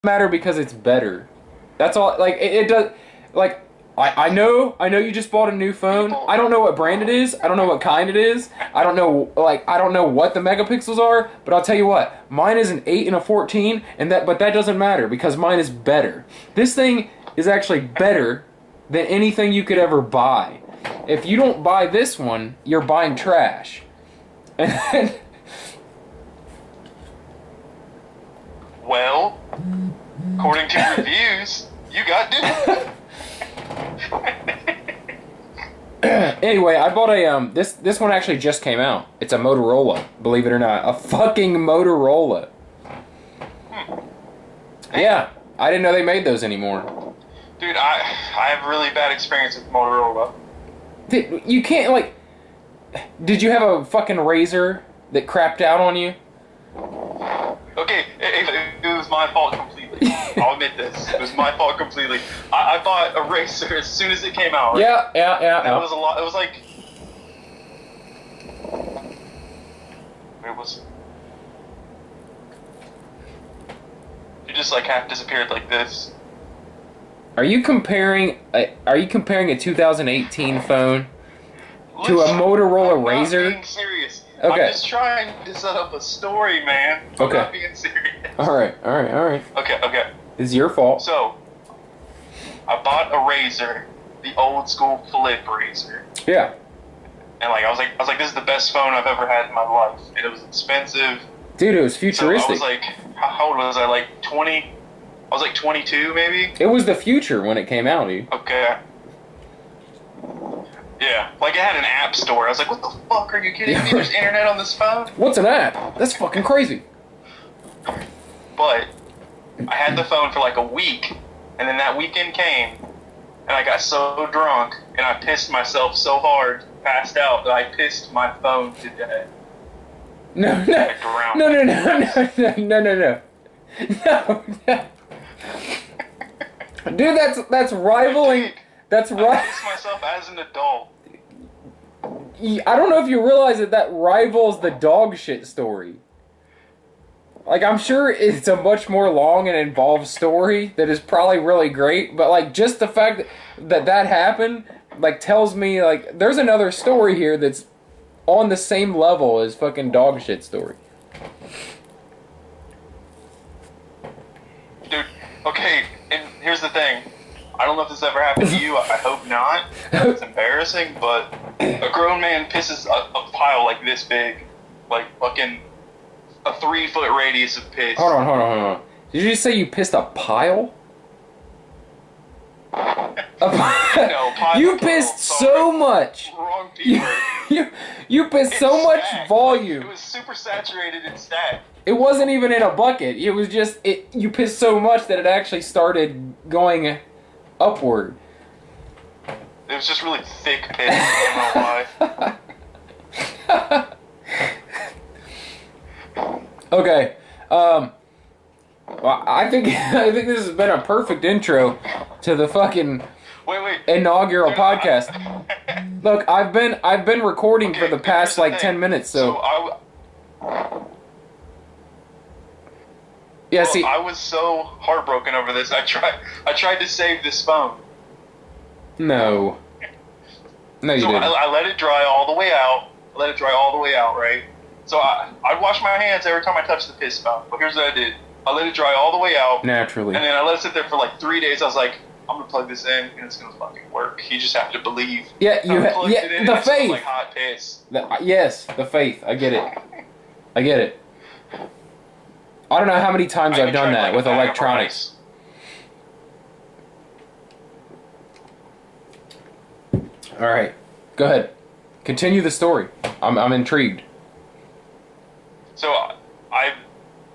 matter because it's better. That's all. Like it does. Like I know you just bought a new phone. I don't know what brand it is. I don't know what kind it is. I don't know what the megapixels are. But I'll tell you what, mine is an 8 and a 14, but that doesn't matter because mine is better. This thing is actually better than anything you could ever buy. If you don't buy this one, you're buying trash. Well, according to reviews, you got different. Anyway, I bought a this one actually just came out. It's a Motorola, believe it or not, a fucking Motorola. Yeah, I didn't know they made those anymore. Dude, I have really bad experience with Motorola. You can't Did you have a fucking razor that crapped out on you? Okay, it was my fault completely. I'll admit this. It was my fault completely. I bought a razor as soon as it came out. Right? Yeah. It was a lot. It was like... It was... It just half disappeared like this. Are you comparing a 2018 phone to a Motorola Razr? I'm being serious. Okay. I'm just trying to set up a story, man. I'm not being serious. All right. Okay. It's your fault. So, I bought a razor, the old school flip razor. Yeah. And I was like, this is the best phone I've ever had in my life. And it was expensive. Dude, it was futuristic. So I was how old was I? 20? I was 22 maybe? It was the future when it came out, dude. Okay. Yeah, it had an app store. I was like, what the fuck, are you kidding me? There's internet on this phone? What's an app? That's fucking crazy. But I had the phone for a week, and then that weekend came, and I got so drunk, and I pissed myself so hard, passed out, that I pissed my phone to death. No. Dude, that's rivaling. That's right. I pissed myself as an adult. I don't know if you realize that rivals the dog shit story. I'm sure it's a much more long and involved story that is probably really great, but just the fact that happened, tells me there's another story here that's on the same level as fucking dog shit story. Dude, okay, and here's the thing. I don't know if this ever happened to you. I hope not. It's embarrassing, but a grown man pisses a pile this big. Fucking a 3-foot radius of piss. Hold on. Did you say you pissed a pile? No, pile. You pissed so much. Wrong P-word. You pissed so much volume. It was super saturated and stacked. It wasn't even in a bucket. It was just you pissed so much that it actually started going upward. It was just really thick piss. I don't know why. Okay. Well, I think this has been a perfect intro to the fucking inaugural podcast. Look, I've been recording for the past 10 minutes, so yeah. See, I was so heartbroken over this. I tried to save this phone. No, you didn't. I let it dry all the way out. Right? So I'd wash my hands every time I touched the piss phone. But here's what I did. I let it dry all the way out. Naturally. And then I let it sit there for 3 days. I was like, I'm going to plug this in, and it's going to fucking work. You just have to believe. Yeah, the faith. Like hot piss. Yes, the faith. I get it. I don't know how many times I've done that with electronics. All right, go ahead. Continue the story. I'm intrigued. So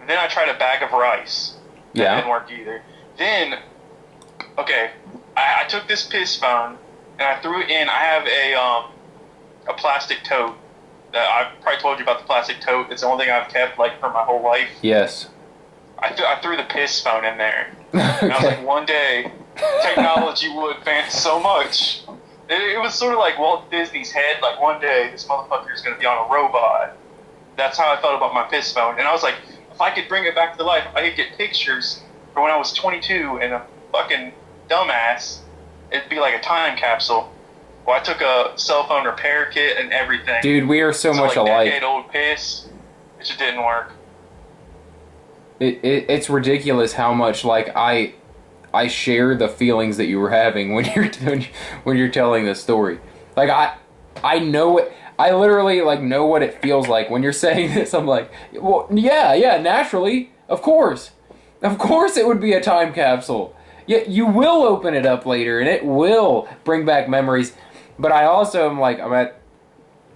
then I tried a bag of rice. That didn't work either. Then, okay, I took this piss phone and I threw it in. I have a plastic tote. I've probably told you about the plastic tote. It's the only thing I've kept for my whole life. Yes. I threw the piss phone in there. Okay. And I was like, one day, technology will advance so much. It was sort of like Walt Disney's head. One day, this motherfucker is going to be on a robot. That's how I felt about my piss phone. And I was like, if I could bring it back to life, I could get pictures for when I was 22 and a fucking dumbass, it'd be like a time capsule. Well, I took a cell phone repair kit and everything. Dude, we are so much like alike. Decade-old piss. It just didn't work. It's ridiculous how much like I share the feelings that you were having when you're telling this story. Like I know it. I literally like know what it feels like when you're saying this. I'm like, well, yeah, naturally, of course it would be a time capsule. Yeah, you will open it up later and it will bring back memories. But I also am like,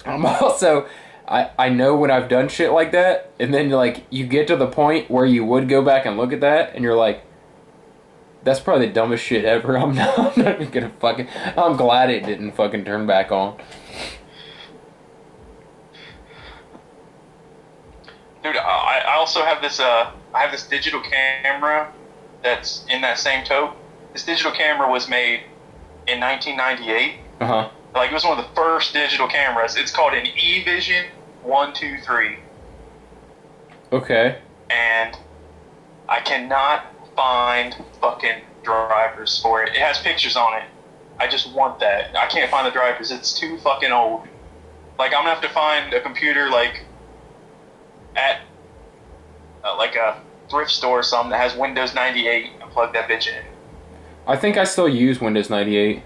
I know when I've done shit like that, and then like you get to the point where you would go back and look at that, and you're like, that's probably the dumbest shit ever. I'm not even gonna fucking. I'm glad it didn't fucking turn back on. Dude, I also have this. I have this digital camera that's in that same tote. This digital camera was made in 1998. Like it was one of the first digital cameras. It's called an eVision 123. Okay. And I cannot find fucking drivers for it. It has pictures on it. I just want that. I can't find the drivers. It's too fucking old. Like I'm gonna have to find a computer like at like a thrift store or something that has Windows 98 and plug that bitch in. I think I still use Windows 98.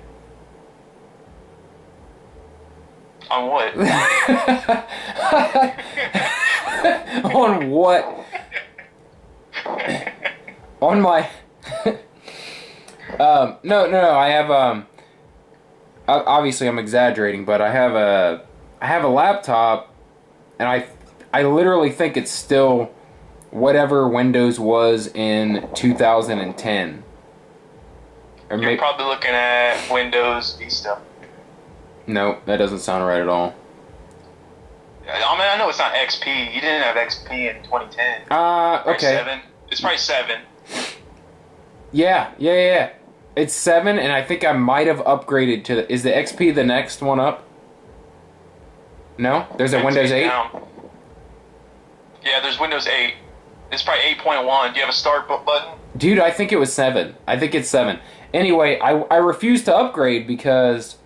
On what? On what? On my... No, I have, obviously I'm exaggerating, but I have a laptop, and I literally think it's still whatever Windows was in 2010. Or You're probably looking at Windows Vista. No, that doesn't sound right at all. I mean, I know it's not XP. You didn't have XP in 2010. Okay. 7. It's probably 7. Yeah. It's 7, and I think I might have upgraded to is the XP the next one up? No? There's a Windows 8? Down. Yeah, there's Windows 8. It's probably 8.1. Do you have a start button? Dude, I think it was 7. I think it's 7. Anyway, I refused to upgrade because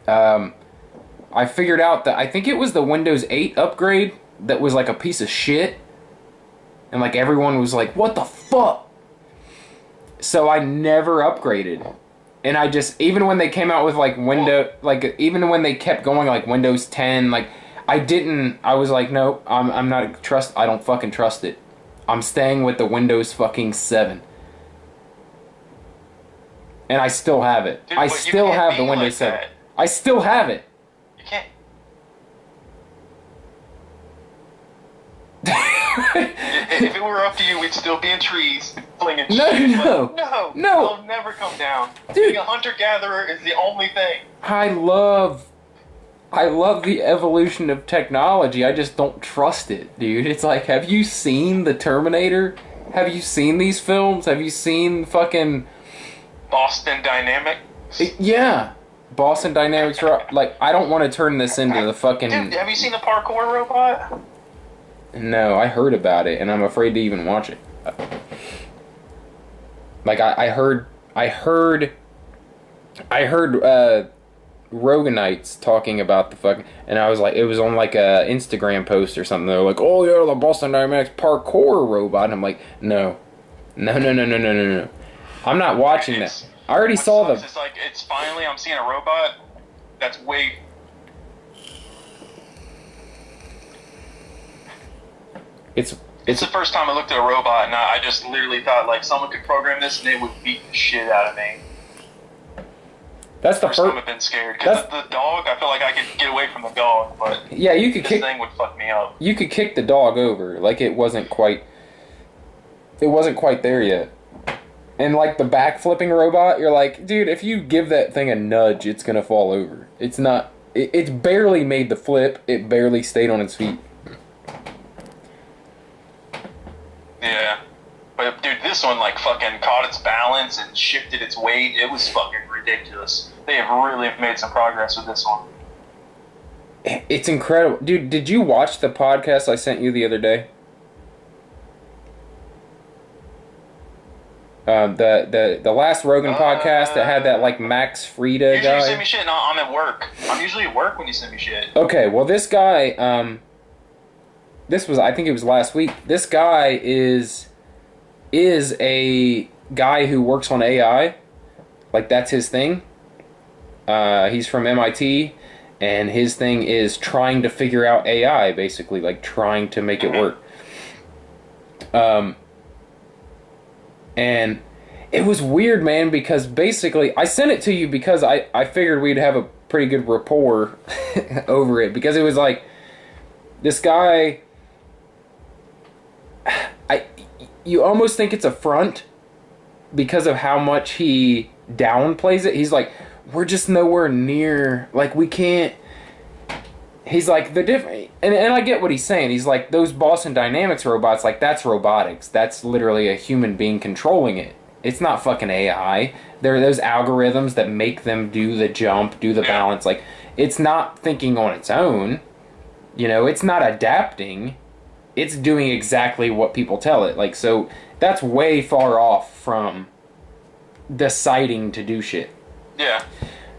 I figured out that I think it was the Windows 8 upgrade that was like a piece of shit. And like everyone was like, what the fuck? So I never upgraded. And I just, even when they came out with like even when they kept going like Windows 10, like I was like, no, I'm not I don't fucking trust it. I'm staying with the Windows fucking 7. And I still have it. Dude, I still have the Windows 7. I still have it. You can't. If it were up to you, we'd still be in trees, flinging shit. No. It'll never come down. Dude. Being a hunter-gatherer is the only thing. I love the evolution of technology. I just don't trust it, dude. It's like, have you seen The Terminator? Have you seen these films? Have you seen fucking... Boston Dynamics? Yeah. Boston Dynamics. Like, I don't want to turn this into the fucking... Dude, have you seen the parkour robot? No, I heard about it, and I'm afraid to even watch it. Like, I heard Roganites talking about the fucking... And I was like, it was on like a Instagram post or something. They were like, oh yeah, the Boston Dynamics parkour robot. And I'm like, no. I'm not watching that. I already saw the... It's like, it's finally, I'm seeing a robot that's way... It's the first time I looked at a robot, and I just literally thought, like, someone could program this, and it would beat the shit out of me. That's the first time I've been scared. Because the dog, I feel like I could get away from the dog, but yeah, this thing would fuck me up. You could kick the dog over. Like, it wasn't quite there yet. And, like, the back-flipping robot, you're like, dude, if you give that thing a nudge, it's gonna fall over. It's not... It's barely made the flip. It barely stayed on its feet. Yeah. But, dude, this one, like, fucking caught its balance and shifted its weight. It was fucking ridiculous. They have really made some progress with this one. It's incredible. Dude, did you watch the podcast I sent you the other day? The last Rogan podcast that had that like Max Frieda usually guy. You send me shit. No, I'm at work. I'm usually at work when you send me shit. Okay, well this guy, I think it was last week. This guy is a guy who works on AI. Like that's his thing. He's from MIT, and his thing is trying to figure out AI, basically, like trying to make it work. And it was weird, man, because basically I sent it to you because I figured we'd have a pretty good rapport over it, because it was like this guy, you almost think it's a front because of how much he downplays it. He's like, we're just nowhere near, like we can't. He's like, the different, and I get what he's saying. He's like, those Boston Dynamics robots, like that's robotics. That's literally a human being controlling it. It's not fucking AI. There are those algorithms that make them do the jump, do the balance. Like, it's not thinking on its own. You know, it's not adapting. It's doing exactly what people tell it. Like, so that's way far off from deciding to do shit. Yeah.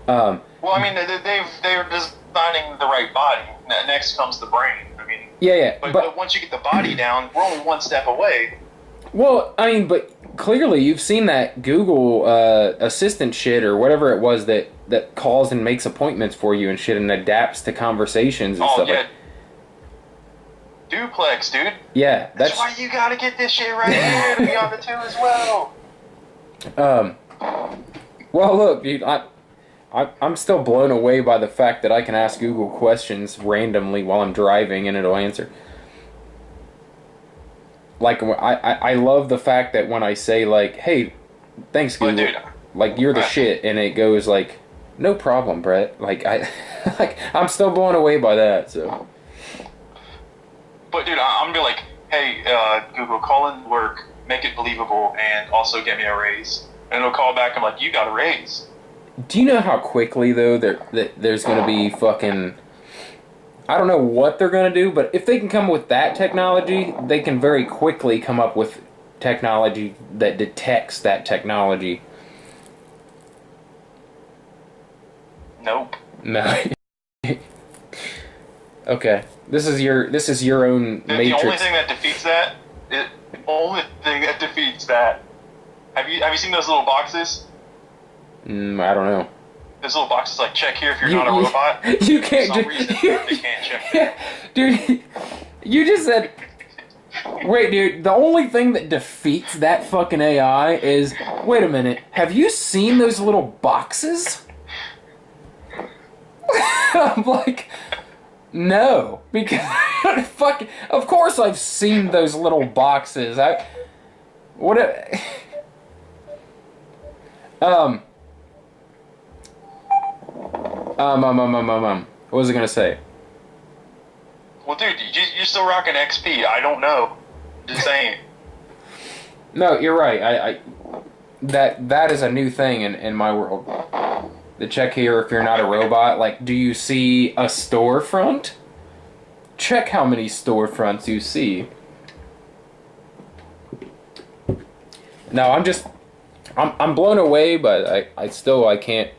Well, I mean, they're designing the right body. Next comes the brain. I mean, yeah. But once you get the body down, we're only one step away. Well, I mean, but clearly you've seen that Google Assistant shit or whatever it was that calls and makes appointments for you and shit and adapts to conversations and stuff. Yeah. Duplex, dude. Yeah, that's why you gotta get this shit right here to be on the 2 as well. Well, look, dude, I'm still blown away by the fact that I can ask Google questions randomly while I'm driving and it'll answer. Like, I love the fact that when I say, like, hey, thanks, Google, dude, like, you're the shit, and it goes, like, no problem, Brett. Like, I'm still blown away by that, so. But, dude, I'm gonna be like, hey, Google, call in work, make it believable, and also get me a raise. And it'll call back, I'm like, you got a raise. Do you know how quickly, though, there's going to be fucking... I don't know what they're going to do, but if they can come with that technology, they can very quickly come up with technology that detects that technology. Nope. No. Okay. This is your own matrix. The only thing that defeats that... Have you seen those little boxes? I don't know. Those little boxes like, check here if you're not a robot. You can't For some reason, they can't check yeah, dude, you just said... Wait, dude, the only thing that defeats that fucking AI is... Wait a minute, have you seen those little boxes? I'm like... No, because... fuck, of course I've seen those little boxes. What was I gonna say? Well, dude, you're still rocking XP. I don't know. Just saying. No, you're right. That is a new thing in my world. The check here if you're not a robot. Like, do you see a storefront? Check how many storefronts you see. No, I'm blown away, but I can't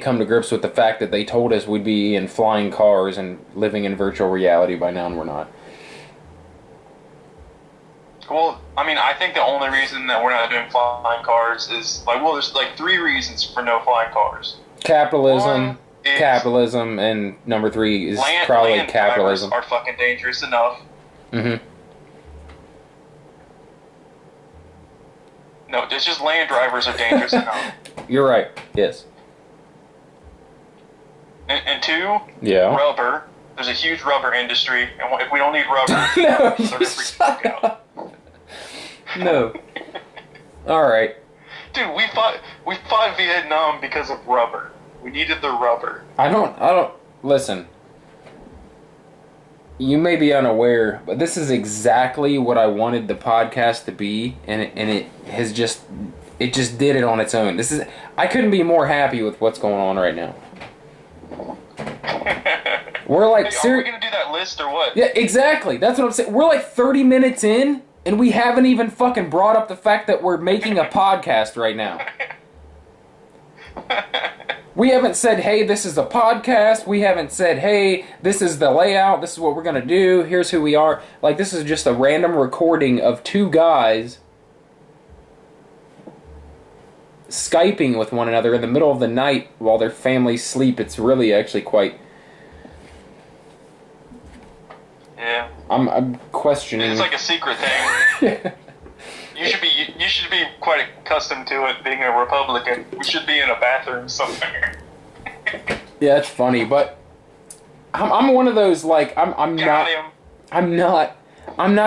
come to grips with the fact that they told us we'd be in flying cars and living in virtual reality by now, and we're not. Well, I mean, I think the only reason that we're not doing flying cars is, like, well, there's, like, 3 reasons for no flying cars. Capitalism, and number 3 is probably land capitalism. Are fucking dangerous enough. Mm-hmm. No, it's just land drivers are dangerous enough. You're right, yes. And 2, yeah. Rubber. There's a huge rubber industry, and if we don't need rubber, no, they're gonna freak out. No. All right. Dude, we fought Vietnam because of rubber. We needed the rubber. I don't listen. You may be unaware, but this is exactly what I wanted the podcast to be, and it just did it on its own. I couldn't be more happy with what's going on right now. We're like, are we gonna do that list or what? Yeah, exactly. That's what I'm saying. We're like 30 minutes in, And we haven't even fucking brought up the fact that we're making a podcast right now. We haven't said, hey, this is a podcast. We haven't said, hey, this is the layout. This is what we're going to do. Here's who we are. Like, this is just a random recording of two guys Skyping with one another in the middle of the night while their families sleep. It's really actually quite... Yeah. I'm questioning... It's like a secret thing. You should be quite accustomed to it being a Republican. We should be in a bathroom somewhere. Yeah, it's funny, but I'm one of those, like, I'm not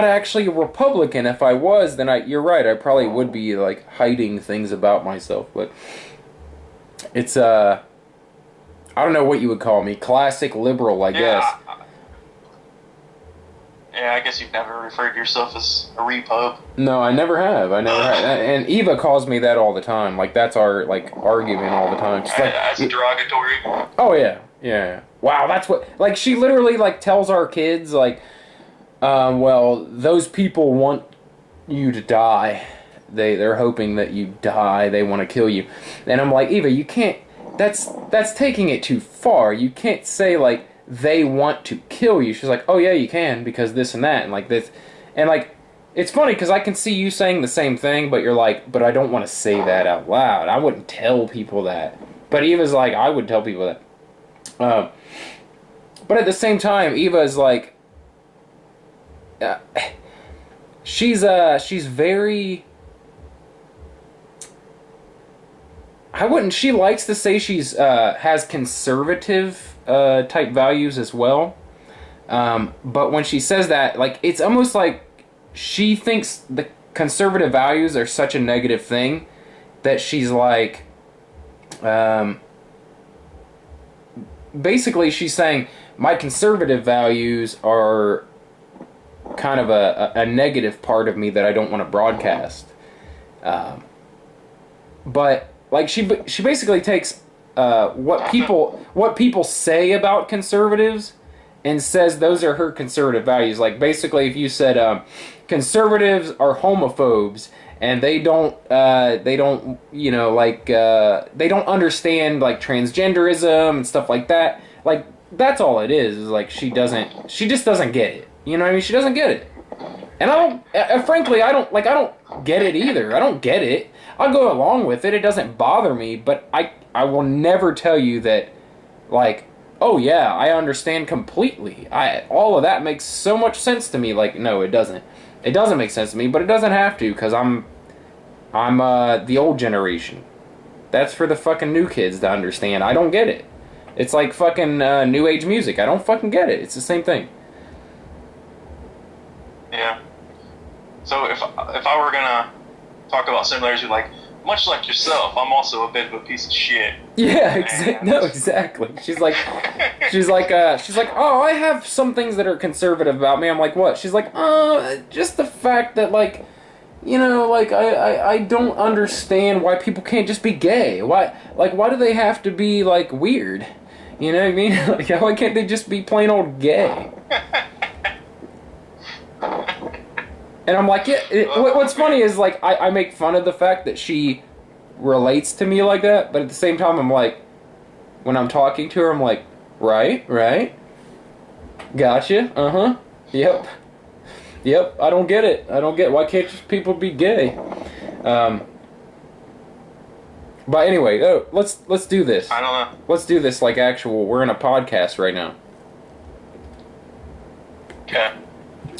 actually a Republican. If I was, then you're right, I probably would be, like, hiding things about myself, but it's, I don't know what you would call me, classic liberal, I guess. Yeah, I guess you've never referred to yourself as a repub. No, I never have. And Eva calls me that all the time. Like, that's our, like, argument all the time. She's like, that's derogatory. Oh, yeah. Yeah. Wow, that's what... Like, she literally, like, tells our kids, like, well, those people want you to die. They're hoping that you die. They want to kill you. And I'm like, Eva, you can't... That's taking it too far. You can't say, like... they want to kill you. She's like, oh yeah, you can, because this and that, and like this. And like, it's funny, because I can see you saying the same thing, but you're like, but I don't want to say that out loud. I wouldn't tell people that. But Eva's like, I would tell people that. But at the same time, Eva is like, she's very... she likes to say she's, has conservative type values as well. But when she says that, like, it's almost like she thinks the conservative values are such a negative thing that she's like, basically she's saying, my conservative values are kind of a negative part of me that I don't want to broadcast. But, like, she basically takes what people say about conservatives and says those are her conservative values. Like, basically, if you said conservatives are homophobes and they don't you know, like, they don't understand, like, transgenderism and stuff like that. Like, that's all it is like she just doesn't get it. You know what I mean? She doesn't get it. And I don't, frankly, I don't get it either. I don't get it. I'll go along with it. It doesn't bother me, but I will never tell you that, like, oh yeah, I understand completely. All of that makes so much sense to me. Like, no, it doesn't. It doesn't make sense to me, but it doesn't have to, because I'm the old generation. That's for the fucking new kids to understand. I don't get it. It's like fucking new age music. I don't fucking get it. It's the same thing. Yeah. So if I were gonna talk about similarities, like, much like yourself, I'm also a bit of a piece of shit. Yeah, exactly. She's like, oh, I have some things that are conservative about me. I'm like, what? She's like, just the fact that, like, you know, like, I don't understand why people can't just be gay. Why do they have to be, like, weird? You know what I mean? Like, why can't they just be plain old gay? And I'm like, yeah. What's funny is, like, I make fun of the fact that she relates to me like that, but at the same time, I'm like, when I'm talking to her, I'm like, right, gotcha, yep, I don't get it. Why can't just people be gay? But anyway, let's do this. I don't know. Let's do this like actual, we're in a podcast right now.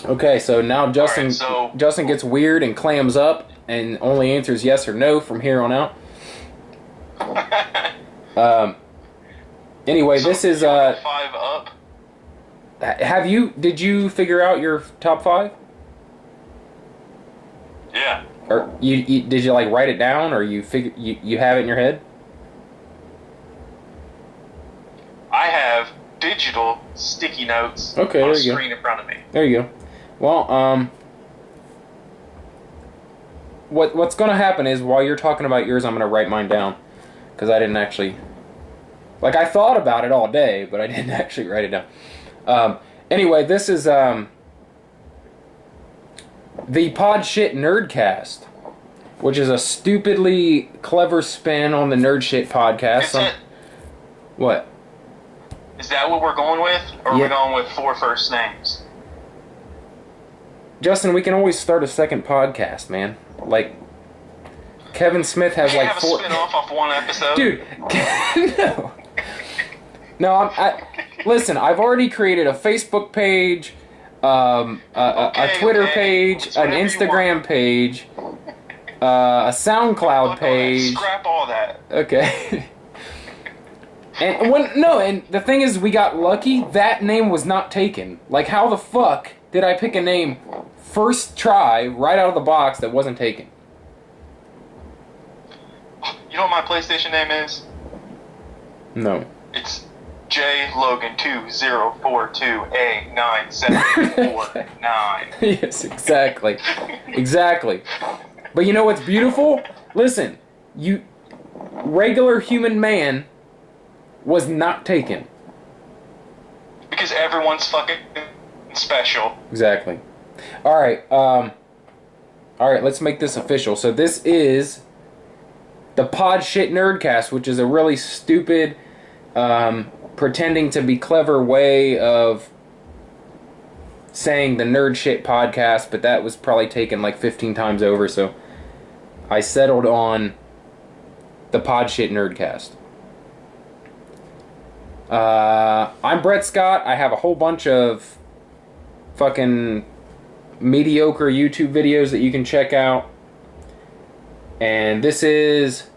Okay, so now Justin Justin gets weird and clams up and only answers yes or no from here on out. Anyway, so this is 5 up. Did you figure out your top 5? Yeah. Or did you, like, write it down, or you have it in your head? I have digital sticky notes on a screen in front of me. There you go. Well, what's going to happen is, while you're talking about yours, I'm going to write mine down, because I didn't actually, like, I thought about it all day, but I didn't actually write it down. Anyway, this is the Podshit Nerdcast, which is a stupidly clever spin on the Nerd Shit podcast. What? Is that what we're going with? Or are we going with 4 first names? Justin, we can always start a second podcast, man. Like, Kevin Smith has like 4... Have a spin-off off one episode? Dude, no. No, listen, I've already created a Facebook page, a Twitter page, an Instagram page, a SoundCloud page. Scrap all that. Okay. And the thing is, we got lucky. That name was not taken. Like, how the fuck did I pick a name first try right out of the box that wasn't taken? You know what my PlayStation name is? No. It's JLogan2042A9749. Yes, exactly. Exactly. But you know what's beautiful? Listen, regular human man was not taken. Because everyone's fucking special. Exactly. Alright, let's make this official. So this is the Podshit Nerdcast, which is a really stupid, pretending to be clever way of saying the Nerd Shit podcast, but that was probably taken like 15 times over, so I settled on the Podshit Nerdcast. I'm Brett Scott. I have a whole bunch of fucking mediocre YouTube videos that you can check out. And this is...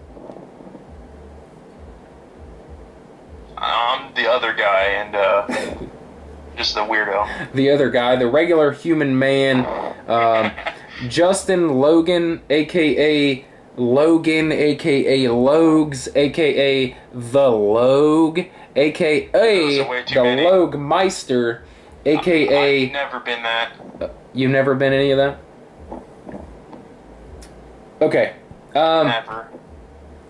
I'm the other guy, and just the weirdo. The other guy, the regular human man, Justin Logan, a.k.a. Logan, a.k.a. Logs, a.k.a. The Log, a.k.a. The Logmeister, a.k.a. I've never been that. You've never been any of that? Okay. Never.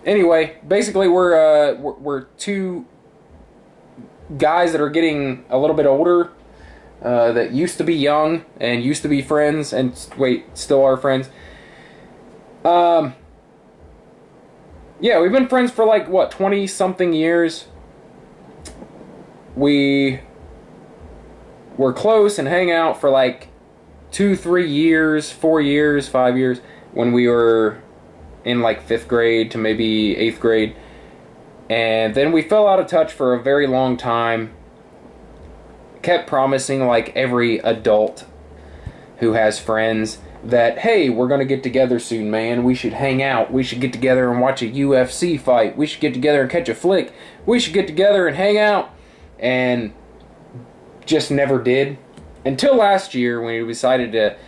Anyway, basically we're two guys that are getting a little bit older, that used to be young and used to be friends, and still are friends. Yeah, we've been friends for like, 20-something years. We were close and hang out for like 2, 3 years, 4 years, 5 years, when we were in like 5th grade to maybe 8th grade. And then we fell out of touch for a very long time. Kept promising, like every adult who has friends, that, hey, we're going to get together soon, man. We should hang out. We should get together and watch a UFC fight. We should get together and catch a flick. We should get together and hang out. And just never did. Until last year, when we decided to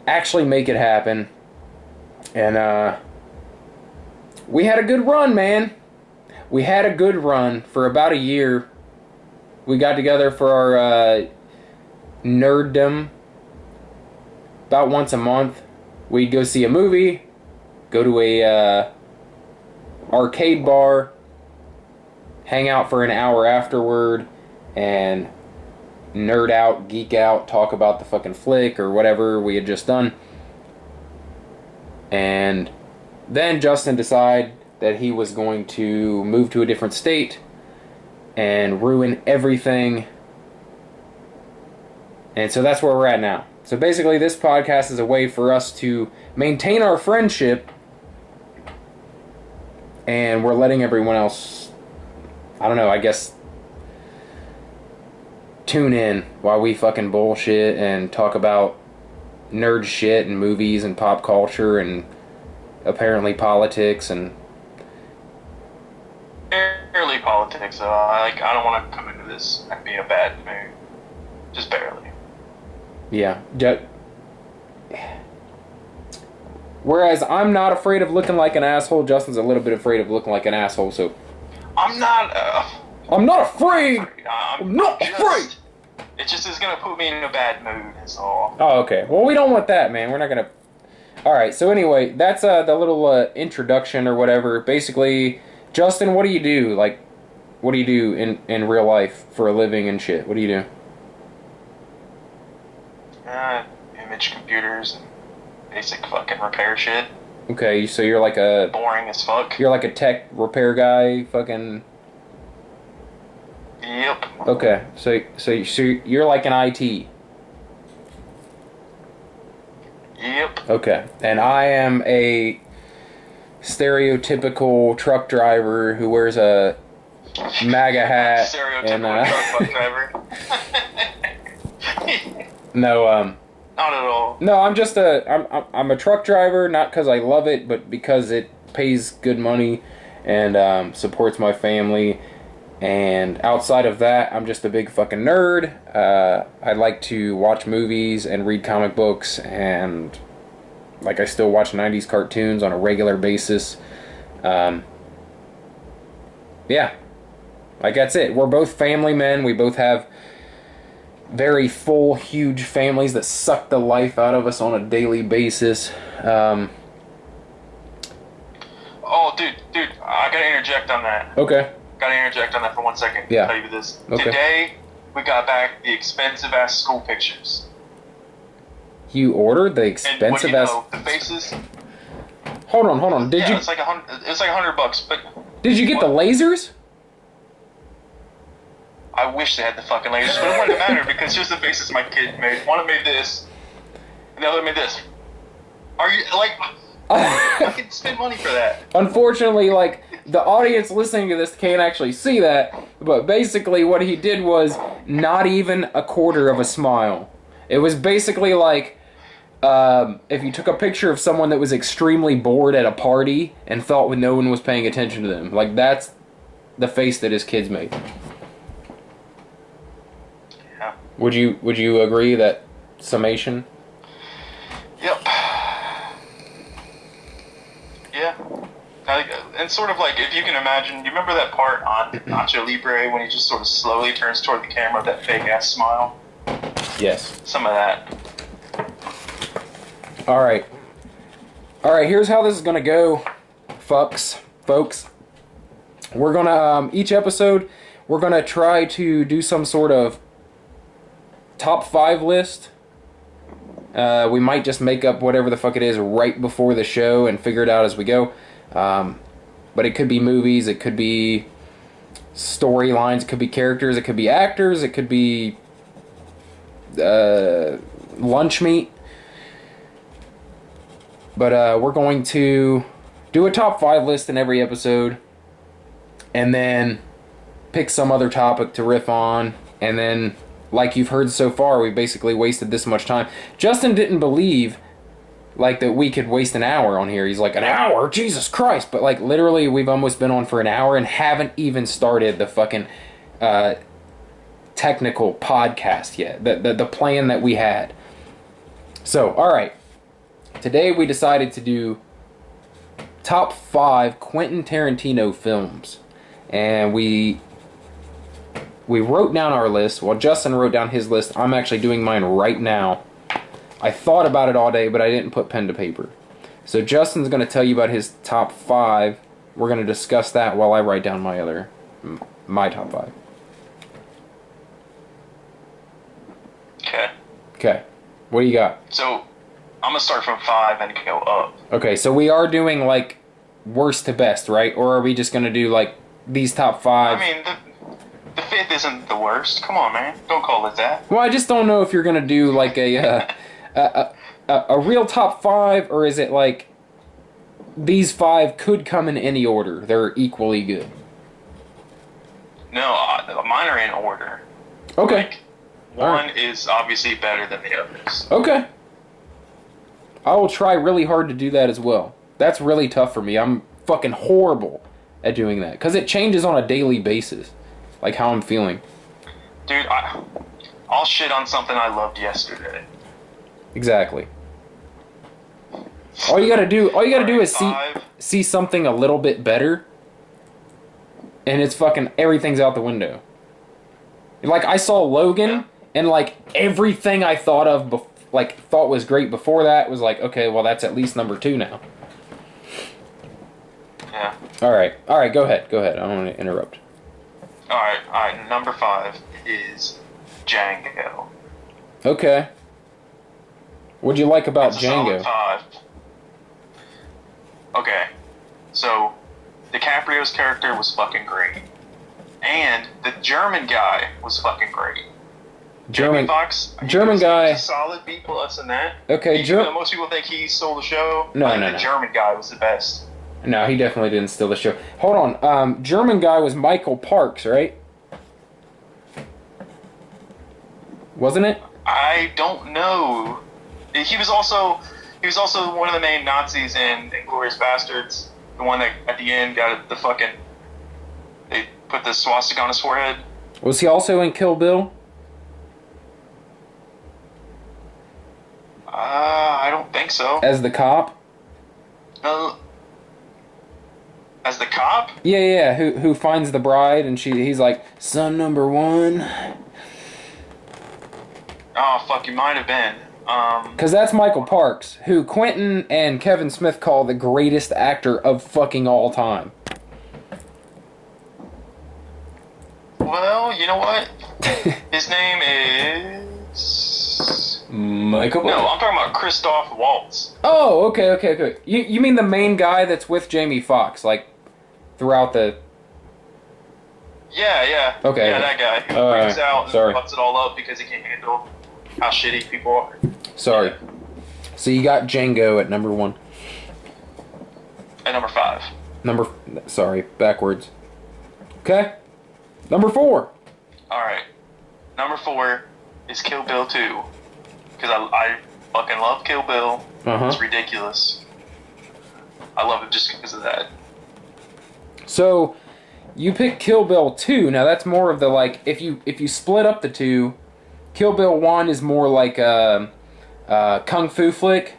actually make it happen. And we had a good run, man. We had a good run for about a year. We got together for our nerddom about once a month. We'd go see a movie, go to a arcade bar, hang out for an hour afterward, and nerd out, geek out, talk about the fucking flick or whatever we had just done. And then Justin decided that he was going to move to a different state and ruin everything. And so that's where we're at now. So basically this podcast is a way for us to maintain our friendship, and we're letting everyone else, I don't know, I guess, tune in while we fucking bullshit and talk about nerd shit and movies and pop culture and apparently politics and... Barely politics, so I don't want to come into this and be a bad mood. Just barely. Yeah. Whereas I'm not afraid of looking like an asshole, Justin's a little bit afraid of looking like an asshole, so... I'm not afraid! I'm not afraid! It just is going to put me in a bad mood, is all. Oh, okay. Well, we don't want that, man. We're not going to... Alright, so anyway, that's the little introduction or whatever. Basically, Justin, what do you do? Like, what do you do in real life for a living and shit? What do you do? I damaged computers and basic fucking repair shit. Okay, so you're like a... Boring as fuck. You're like a tech repair guy, fucking... Yep. Okay, so you're like an IT. Yep. Okay, and I am a stereotypical truck driver who wears a MAGA hat. Stereotypical truck driver. No, not at all. No, I'm a truck driver, not because I love it, but because it pays good money and supports my family. And outside of that, I'm just a big fucking nerd. I like to watch movies and read comic books, and like I still watch 90s cartoons on a regular basis. Yeah. Like that's it. We're both family men. We both have very full, huge families that suck the life out of us on a daily basis. Oh, dude, I gotta interject on that. Okay. Gotta interject on that for 1 second. Yeah. I'll tell you this. Okay. Today, we got back the expensive-ass school pictures. You ordered the expensive and ass... the faces... Hold on. Did you... It's like $100, but... Did you get the lasers? I wish they had the fucking lasers, but it wouldn't matter because here's the faces my kid made. One made this, and the other made this. Are you, like... I can spend money for that. Unfortunately, like, the audience listening to this can't actually see that, but basically what he did was not even a quarter of a smile. It was basically like if you took a picture of someone that was extremely bored at a party and thought no one was paying attention to them. Like, that's the face that his kids made. Yeah. Would you agree that summation? Yep. Yeah. And sort of like, if you can imagine, you remember that part on Nacho Libre when he just sort of slowly turns toward the camera, that fake-ass smile? Yes. Some of that. Alright, here's how this is gonna go, folks. We're gonna, each episode, we're gonna try to do some sort of top 5 list. We might just make up whatever the fuck it is right before the show and figure it out as we go. But it could be movies, it could be storylines, it could be characters, it could be actors, it could be lunch meat. But we're going to do a top 5 list in every episode, and then pick some other topic to riff on, and then, like you've heard so far, we basically wasted this much time. Justin didn't believe like that we could waste an hour on here. He's like, an hour? Jesus Christ. But like literally we've almost been on for an hour and haven't even started the fucking technical podcast yet. The plan that we had. So, alright. Today we decided to do top 5 Quentin Tarantino films. And we wrote down our list. Well, Justin wrote down his list. I'm actually doing mine right now. I thought about it all day, but I didn't put pen to paper. So Justin's going to tell you about his top 5. We're going to discuss that while I write down my top 5. Okay. What do you got? So, I'm going to start from 5 and go up. Okay, so we are doing, like, worst to best, right? Or are we just going to do, like, these top 5? I mean, the 5th isn't the worst. Come on, man. Don't call it that. Well, I just don't know if you're going to do, like, a real top 5, or is it, like, these 5 could come in any order. They're equally good. No, mine are in order. Okay. Like, one is obviously better than the others. Okay. I will try really hard to do that as well. That's really tough for me. I'm fucking horrible at doing that. Because it changes on a daily basis. Like how I'm feeling. Dude, I'll shit on something I loved yesterday. Exactly. All you gotta do is see something a little bit better. And it's fucking, everything's out the window. Like, I saw Logan, and like, everything I thought of thought was great before that was like, okay, well, that's at least number 2 now. Yeah. Alright, go ahead. I don't want to interrupt. Alright, number 5 is Django. Okay. What'd you like about It's a solid Django? 5. Okay, so DiCaprio's character was fucking great, and the German guy was fucking great. German Fox, German guy. a solid B+ in that. Okay, most people think he stole the show. No. The German guy was the best. No, he definitely didn't steal the show. Hold on. German guy was Michael Parks, right? Wasn't it? I don't know. He was also one of the main Nazis in Inglourious Bastards. The one that at the end got they put the swastika on his forehead. Was he also in Kill Bill? I don't think so. As the cop? No. As the cop? Yeah. Who finds the bride and he's like, son number 1. Oh fuck, you might have been. Because that's Michael Parks, who Quentin and Kevin Smith call the greatest actor of fucking all time. Well, you know what? His name is... Michael? No, I'm talking about Christoph Waltz. Oh, okay. You mean the main guy that's with Jamie Foxx, like, throughout the... Yeah. Okay. Yeah, that guy who freaks out and fucks it all up because he can't handle how shitty people are. Sorry. So you got Django at number 1. At number 5. Sorry, backwards. Okay. Number 4. Alright. Number 4 is Kill Bill 2. Because I fucking love Kill Bill. It's ridiculous. I love it just because of that. So, you pick Kill Bill 2. Now that's more of the, like, if you split up the two, Kill Bill 1 is more like a kung fu flick,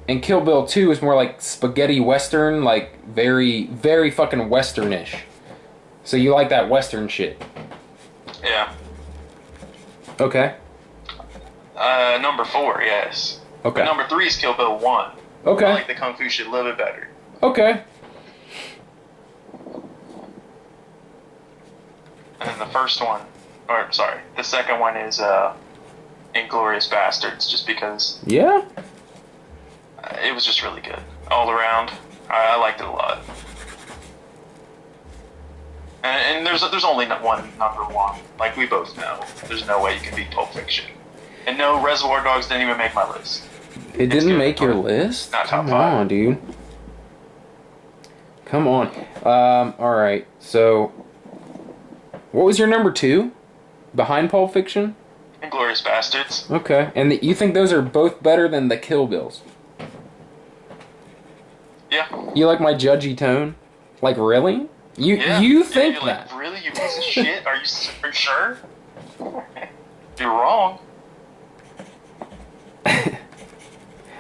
and Kill Bill 2 is more like spaghetti western, like very, very fucking westernish. So you like that western shit. Yeah. Okay. Number 4, yes. Okay. But number 3 is Kill Bill 1. Okay. I like the kung fu shit a little bit better. Okay. And then the second one is Inglourious Bastards, just because Yeah? it was just really good all around. I liked it a lot. And there's only one number 1, like we both know. There's no way you can beat Pulp Fiction. And no, Reservoir Dogs didn't even make my list. It didn't make your list? Not top 5. Come on, dude. Come on. Alright, so... What was your number 2? Behind Pulp Fiction? Inglourious Bastards. Okay, and you think those are both better than the Kill Bills? Yeah. You like my judgy tone? Like, really? You think you're that? Like, really? You piece of shit? Are you sure? You're wrong.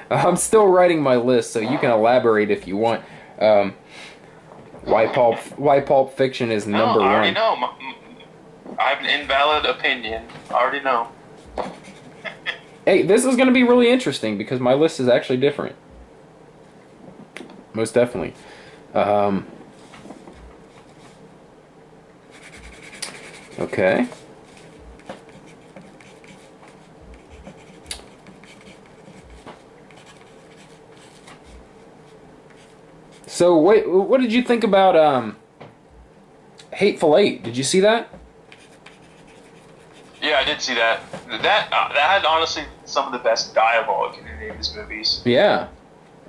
I'm still writing my list, so you can elaborate if you want. Why Pulp Fiction is number 1. I already know. I have an invalid opinion. I already know. Hey, this is going to be really interesting because my list is actually different. Most definitely. Okay. So, wait, what did you think about Hateful Eight? Did you see that? Yeah, I did see that. That had honestly some of the best dialogue in any of his movies. Yeah,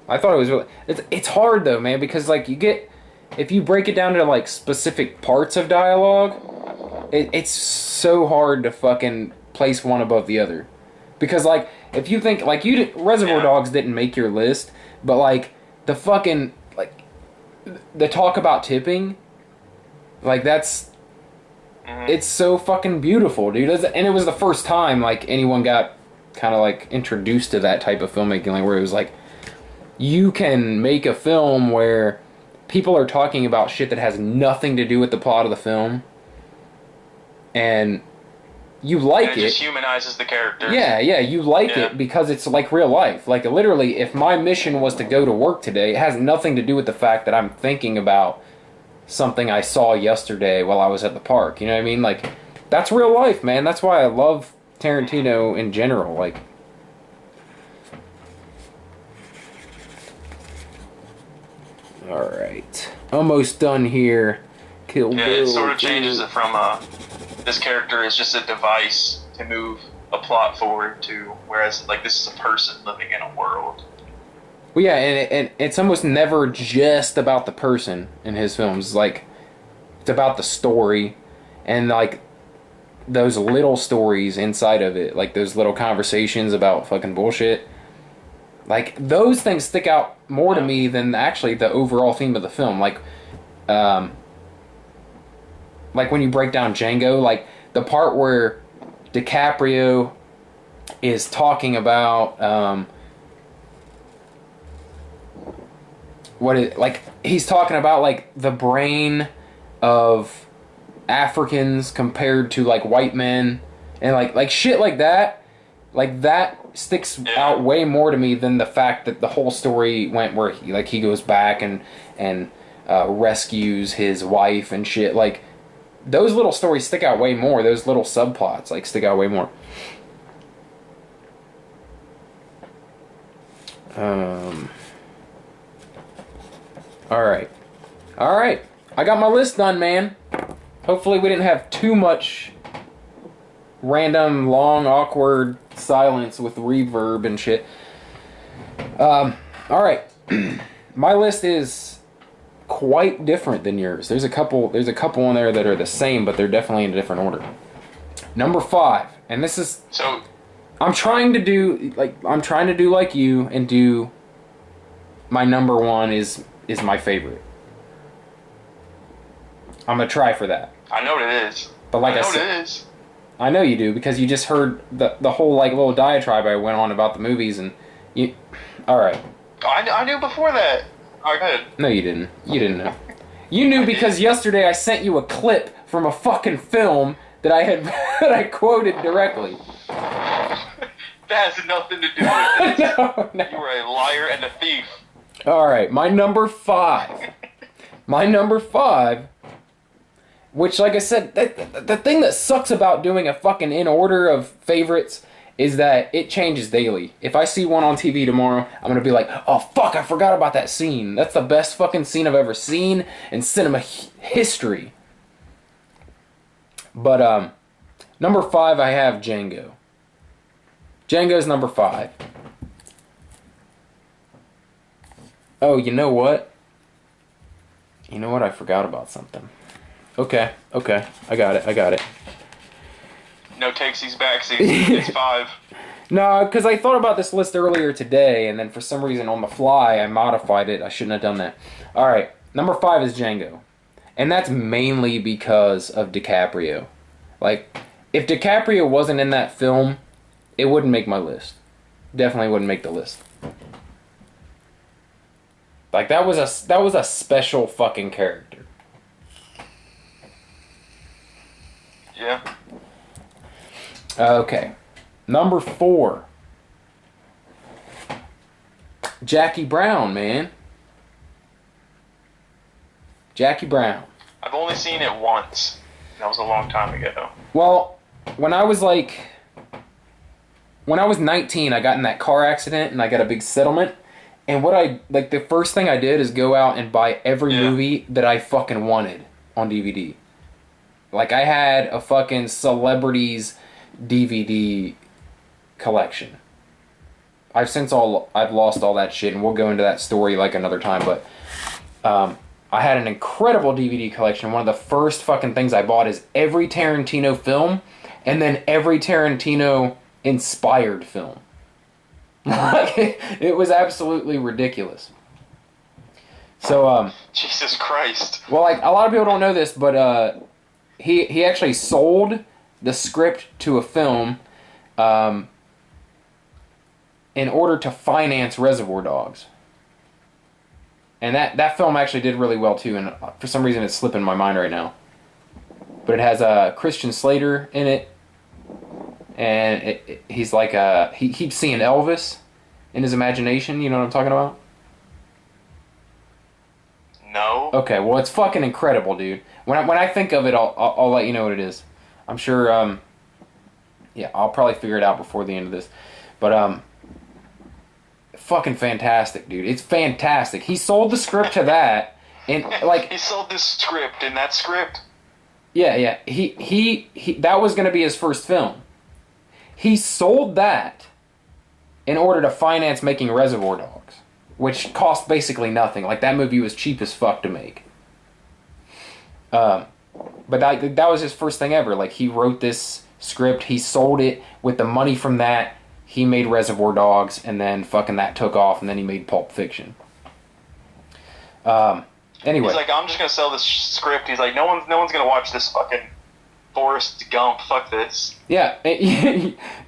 I thought it was really. It's hard though, man, because like if you break it down to like specific parts of dialogue, it's so hard to fucking place one above the other. Because like if you think like Reservoir Dogs didn't make your list, but like the fucking like the talk about tipping, like that's. It's so fucking beautiful, dude. And it was the first time like anyone got kind of like introduced to that type of filmmaking, like where it was like you can make a film where people are talking about shit that has nothing to do with the plot of the film, and you like it. It just humanizes the characters. Yeah, you like it because it's like real life. Like literally, if my mission was to go to work today, it has nothing to do with the fact that I'm thinking about something I saw yesterday while I was at the park. You know what I mean? Like, that's real life, man. That's why I love Tarantino in general. Like, Alright. Almost done here. Kill Bill. It sort of changes it from this character is just a device to move a plot forward to, whereas like this is a person living in a world. Well, yeah, and it's almost never just about the person in his films. Like, it's about the story and, like, those little stories inside of it. Like, those little conversations about fucking bullshit. Like, those things stick out more to me than actually the overall theme of the film. Like when you break down Django, like, the part where DiCaprio is talking about... he's talking about, like, the brain of Africans compared to, like, white men, and like shit like that sticks out way more to me than the fact that the whole story went where he goes back and rescues his wife and shit. Like, those little stories stick out way more. Those little subplots, like, stick out way more. Alright. I got my list done, man. Hopefully we didn't have too much random, long, awkward silence with reverb and shit. Alright. My list is quite different than yours. There's a couple in there that are the same, but they're definitely in a different order. Number 5, and this is... So... I'm trying to do like you and do... My number 1 is my favorite. I'm gonna try for that. I know what it is. But like I said, it is. I know you do, because you just heard the whole, like, little diatribe I went on about the movies, and you... Alright. I knew before that. Alright, go ahead. No, you didn't. You didn't know. You knew because yesterday I sent you a clip from a fucking film that I had that I quoted directly. That has nothing to do with this. No. You were a liar and a thief. Alright, my number 5. My number 5... Which, like I said, the thing that sucks about doing a fucking in order of favorites is that it changes daily. If I see one on TV tomorrow, I'm gonna be like, oh fuck, I forgot about that scene. That's the best fucking scene I've ever seen in cinema history. But, number 5, I have Django. Django's number 5. Oh, you know what? I forgot about something. Okay, I got it. No takesies, backsies. It's 5. No, because I thought about this list earlier today, and then for some reason on the fly I modified it. I shouldn't have done that. Alright, number 5 is Django. And that's mainly because of DiCaprio. Like, if DiCaprio wasn't in that film, it wouldn't make my list. Definitely wouldn't make the list. Like, that was a special fucking character. Yeah. Okay. Number 4. Jackie Brown, man. Jackie Brown. I've only seen it once. That was a long time ago. Well, when I was 19, I got in that car accident and I got a big settlement. And the first thing I did is go out and buy every movie that I fucking wanted on DVD. Like, I had a fucking celebrities DVD collection. I've lost all that shit, and we'll go into that story like another time, but I had an incredible DVD collection. One of the first fucking things I bought is every Tarantino film, and then every Tarantino inspired film. It was absolutely ridiculous. So, Jesus Christ. Well, like, a lot of people don't know this, but, he actually sold the script to a film, in order to finance Reservoir Dogs. And that film actually did really well, too, and for some reason it's slipping my mind right now. But it has Christian Slater in it, and he's like he keeps seeing Elvis in his imagination. You know what I'm talking about? No. Okay, well, it's fucking incredible, dude. When I think of it, I'll let you know what it is. I'm sure. I'll probably figure it out before the end of this. But fucking fantastic, dude. It's fantastic. He sold the script to that, and like he sold this script, and that script. Yeah. He that was going to be his first film. He sold that in order to finance making Reservoir Dogs, which cost basically nothing. Like, that movie was cheap as fuck to make. But that was his first thing ever. Like, he wrote this script, he sold it. With the money from that, he made Reservoir Dogs, and then fucking that took off, and then he made Pulp Fiction. Anyway. He's like, I'm just gonna sell this script. He's like, no one's gonna watch this fucking Forrest Gump. Fuck this. Yeah,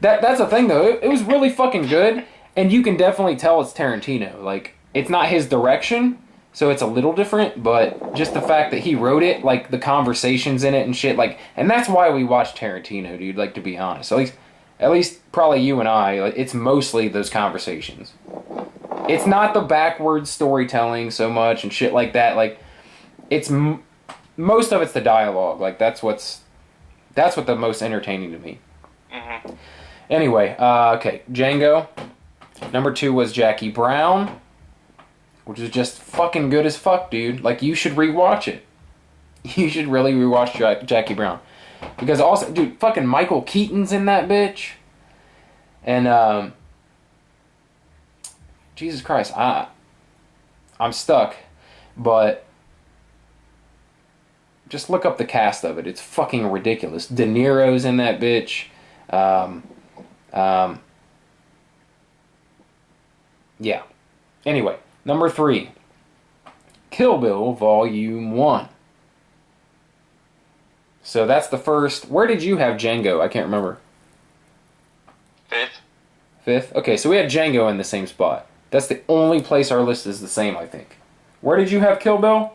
that's the thing though. It was really fucking good, and you can definitely tell it's Tarantino. Like, it's not his direction, so it's a little different, but just the fact that he wrote it, like the conversations in it and shit, like, and that's why we watch Tarantino, dude. Like, to be honest, at least probably you and I, like, it's mostly those conversations. It's not the backwards storytelling so much and shit like that. Like, it's most of it's the dialogue. Like, that's what's the most entertaining to me. Mm-hmm. Anyway, okay, Django. Number 2 was Jackie Brown, which is just fucking good as fuck, dude. Like, you should rewatch it. You should really rewatch Jackie Brown. Because also, dude, fucking Michael Keaton's in that bitch. And, Jesus Christ, I'm stuck. But just look up the cast of it. It's fucking ridiculous. De Niro's in that bitch. Yeah. Anyway, number 3. Kill Bill Volume 1. So that's the first. Where did you have Django? I can't remember. 5th? Okay, so we had Django in the same spot. That's the only place our list is the same, I think. Where did you have Kill Bill?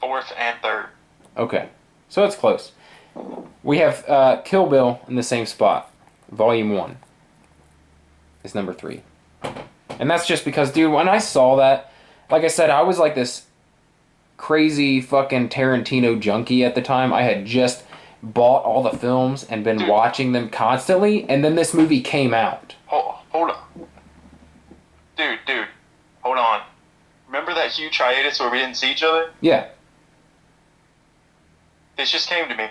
4th and 3rd. Okay, so it's close. We have Kill Bill in the same spot. Volume 1 is number 3. And that's just because, dude, when I saw that, like I said, I was like this crazy fucking Tarantino junkie at the time. I had just bought all the films and been watching them constantly, and then this movie came out. Hold on. Dude, hold on. Remember that huge hiatus where we didn't see each other? Yeah. This just came to me.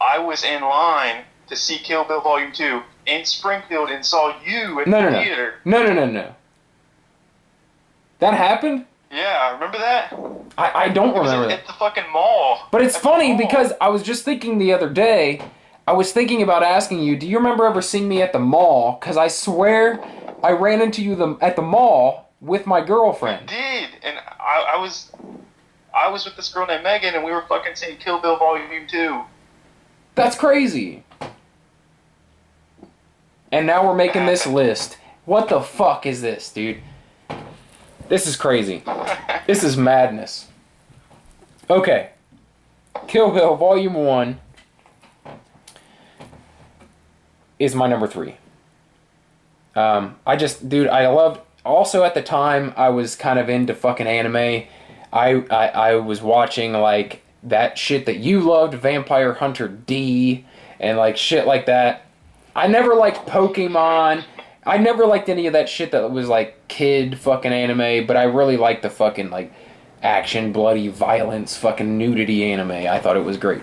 I was in line to see Kill Bill Volume 2 in Springfield and saw you in the theater. No. That happened? Yeah, remember that? I don't remember that. At the fucking mall. But it's funny because I was just thinking the other day, I was thinking about asking you, do you remember ever seeing me at the mall? Because I swear I ran into you at the mall with my girlfriend. You did, and I was with this girl named Megan, and we were fucking seeing Kill Bill Volume 2. That's crazy. And now we're making this list. What the fuck is this, dude? This is crazy. This is madness. Okay. Kill Bill Volume 1 is my number 3. I loved... Also, at the time, I was kind of into fucking anime. I was watching, like, that shit that you loved, Vampire Hunter D, and, like, shit like that. I never liked Pokemon. I never liked any of that shit that was, like, kid fucking anime, but I really liked the fucking, like, action, bloody, violence, fucking nudity anime. I thought it was great.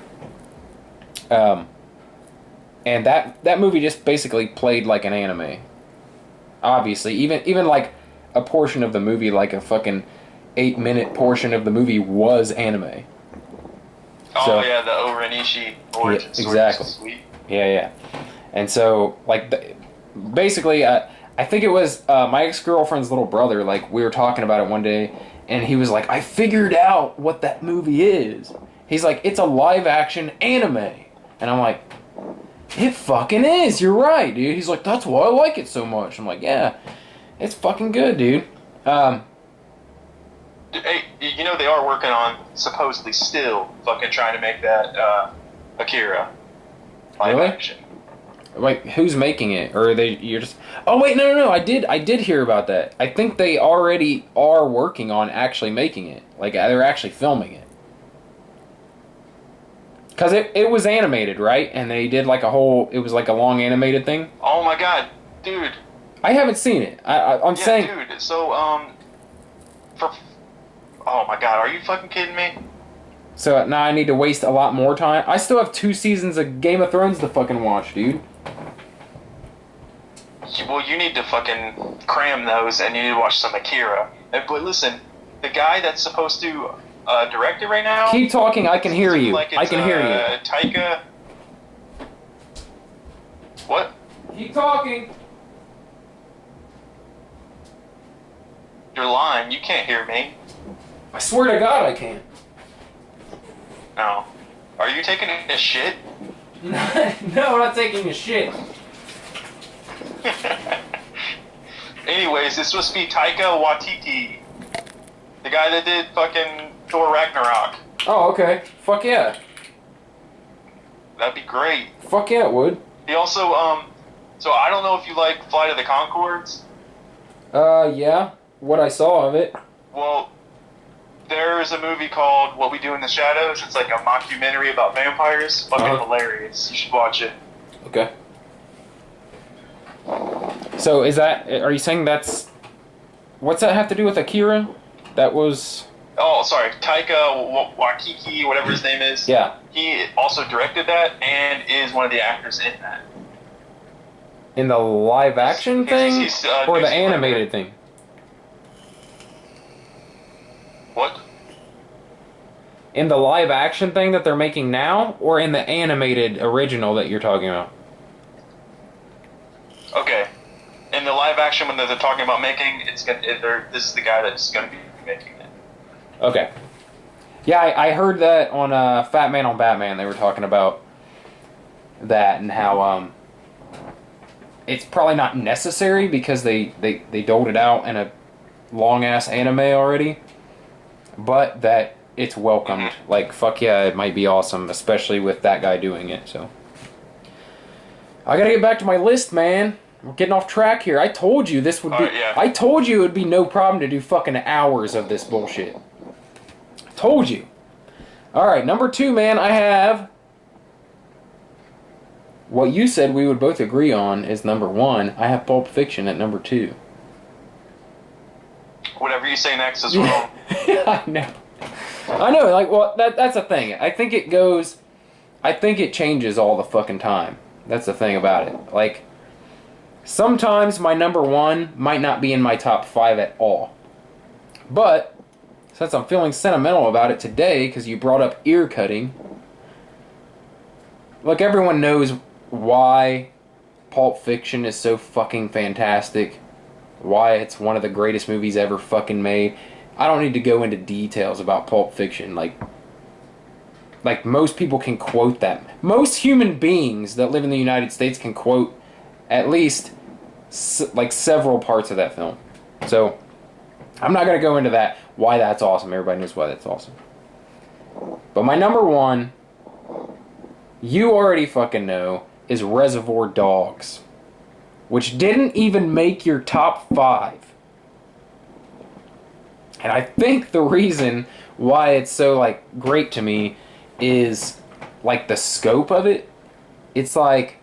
And that movie just basically played like an anime. Obviously, even like a portion of the movie, like a fucking 8-minute portion of the movie was anime. Oh, so, yeah, the Orenishi origin story. Exactly. Sweet. Yeah. And so, like, basically, I think it was my ex-girlfriend's little brother, like, we were talking about it one day, and he was like, I figured out what that movie is. He's like, it's a live-action anime. And I'm like, it fucking is, you're right, dude. He's like, that's why I like it so much. I'm like, yeah, it's fucking good, dude. Hey, you know they are working on, supposedly still, fucking trying to make that Akira live action. Wait, who's making it? Or you're just... Oh, wait, no. I did hear about that. I think they already are working on actually making it. Like, they're actually filming it. Because it was animated, right? And they did like a whole... It was like a long animated thing? Oh my god, dude. I haven't seen it. I'm saying... dude, so, for... Oh my god, are you fucking kidding me? So now I need to waste a lot more time? I still have 2 seasons of Game of Thrones to fucking watch, dude. Well, you need to fucking cram those, and you need to watch some Akira. But listen, the guy that's supposed to direct it right now... Keep talking, I can hear you. Like I can hear you. Taika... What? Keep talking. You're lying. You can't hear me. I swear to God I can't. No. Are you taking a shit? No, I'm not taking a shit. Anyways, this must be Taika Waititi. The guy that did fucking Thor Ragnarok. Oh, okay. Fuck yeah. That'd be great. Fuck yeah, it would. He also, so I don't know if you like Flight of the Conchords. Yeah. What I saw of it. Well, there's a movie called What We Do in the Shadows. It's like a mockumentary about vampires. Fucking hilarious. You should watch it. Okay. So is that... Are you saying that's... What's that have to do with Akira? That was... Oh, sorry. Taika Waititi, whatever his name is. Yeah. He also directed that and is one of the actors in that. In the live action thing? He's, or the animated thing? What? In the live action thing that they're making now? Or in the animated original that you're talking about? Okay. In the live action one that they're talking about making, this is the guy that's going to be making it. Okay. Yeah, I heard that on Fat Man on Batman. They were talking about that and how it's probably not necessary because they doled it out in a long-ass anime already. But that it's welcomed. Mm-hmm. Like, fuck yeah, it might be awesome, especially with that guy doing it, so. I gotta get back to my list, man. We're getting off track here. I told you this would be... yeah. I told you it would be no problem to do fucking hours of this bullshit. I told you. Alright, number 2, man, I have... What you said we would both agree on is number 1. I have Pulp Fiction at number 2. Whatever you say next is wrong. I know, like, well, that's the thing. I think it changes all the fucking time. That's the thing about it. Like, sometimes my number 1 might not be in my top 5 at all. But, since I'm feeling sentimental about it today, because you brought up ear cutting, look, everyone knows why Pulp Fiction is so fucking fantastic. Why it's one of the greatest movies ever fucking made. I don't need to go into details about Pulp Fiction. Like most people can quote that. Most human beings that live in the United States can quote at least like several parts of that film. So I'm not going to go into that, why that's awesome. Everybody knows why that's awesome. But my number 1, you already fucking know, is Reservoir Dogs, which didn't even make your top 5. And I think the reason why it's so, like, great to me is, like, the scope of it. It's like,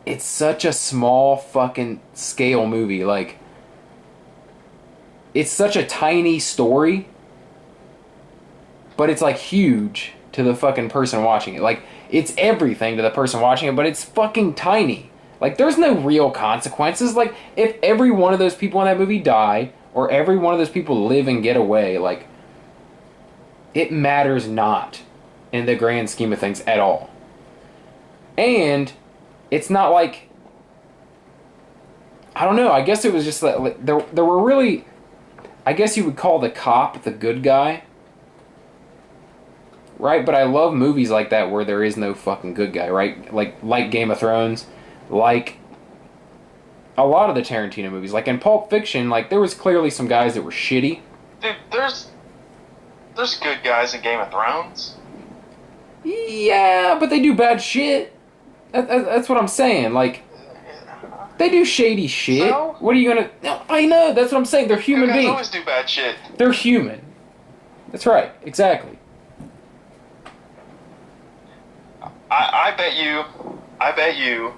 it's such a small fucking scale movie. Like, it's such a tiny story, but it's, like, huge to the fucking person watching it. Like, it's everything to the person watching it, but it's fucking tiny. Like, there's no real consequences. Like, if every one of those people in that movie die, or every one of those people live and get away, like, it matters not in the grand scheme of things at all. And it's not like, I don't know, I guess it was just like, there were really, I guess you would call the cop the good guy. Right? But I love movies like that where there is no fucking good guy, right? Like Game of Thrones, like a lot of the Tarantino movies. Like in Pulp Fiction, like there was clearly some guys that were shitty. Dude, there's good guys in Game of Thrones. Yeah, but they do bad shit. That's what I'm saying. Like, they do shady shit. So? What are you gonna... No, I know, that's what I'm saying. They're human Good guys beings. always do bad shit. They're human. That's right. Exactly. I bet you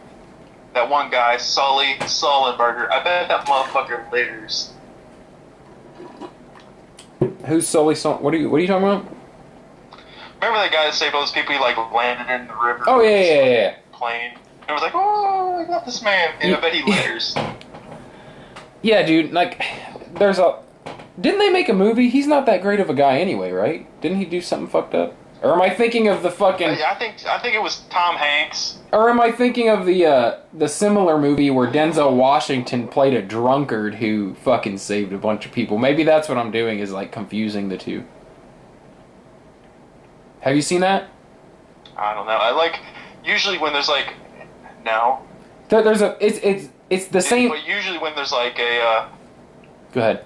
that one guy, Sully Sullenberger. I bet that motherfucker litters. Who's Sully? What are you talking about? Remember that guy that saved all those people? He like landed in the river. Oh yeah. Plane. And it was like, oh, I got this man. And I bet he litters. Yeah, dude. Like, Didn't they make a movie? He's not that great of a guy anyway, right? Didn't he do something fucked up? Or am I thinking of the fucking? I think it was Tom Hanks. Or am I thinking of the similar movie where Denzel Washington played a drunkard who fucking saved a bunch of people? Maybe that's what I'm doing, is like confusing the two. Have you seen that? I don't know. I like usually when there's like no. There's a it's the same. But usually when there's like a. Go ahead.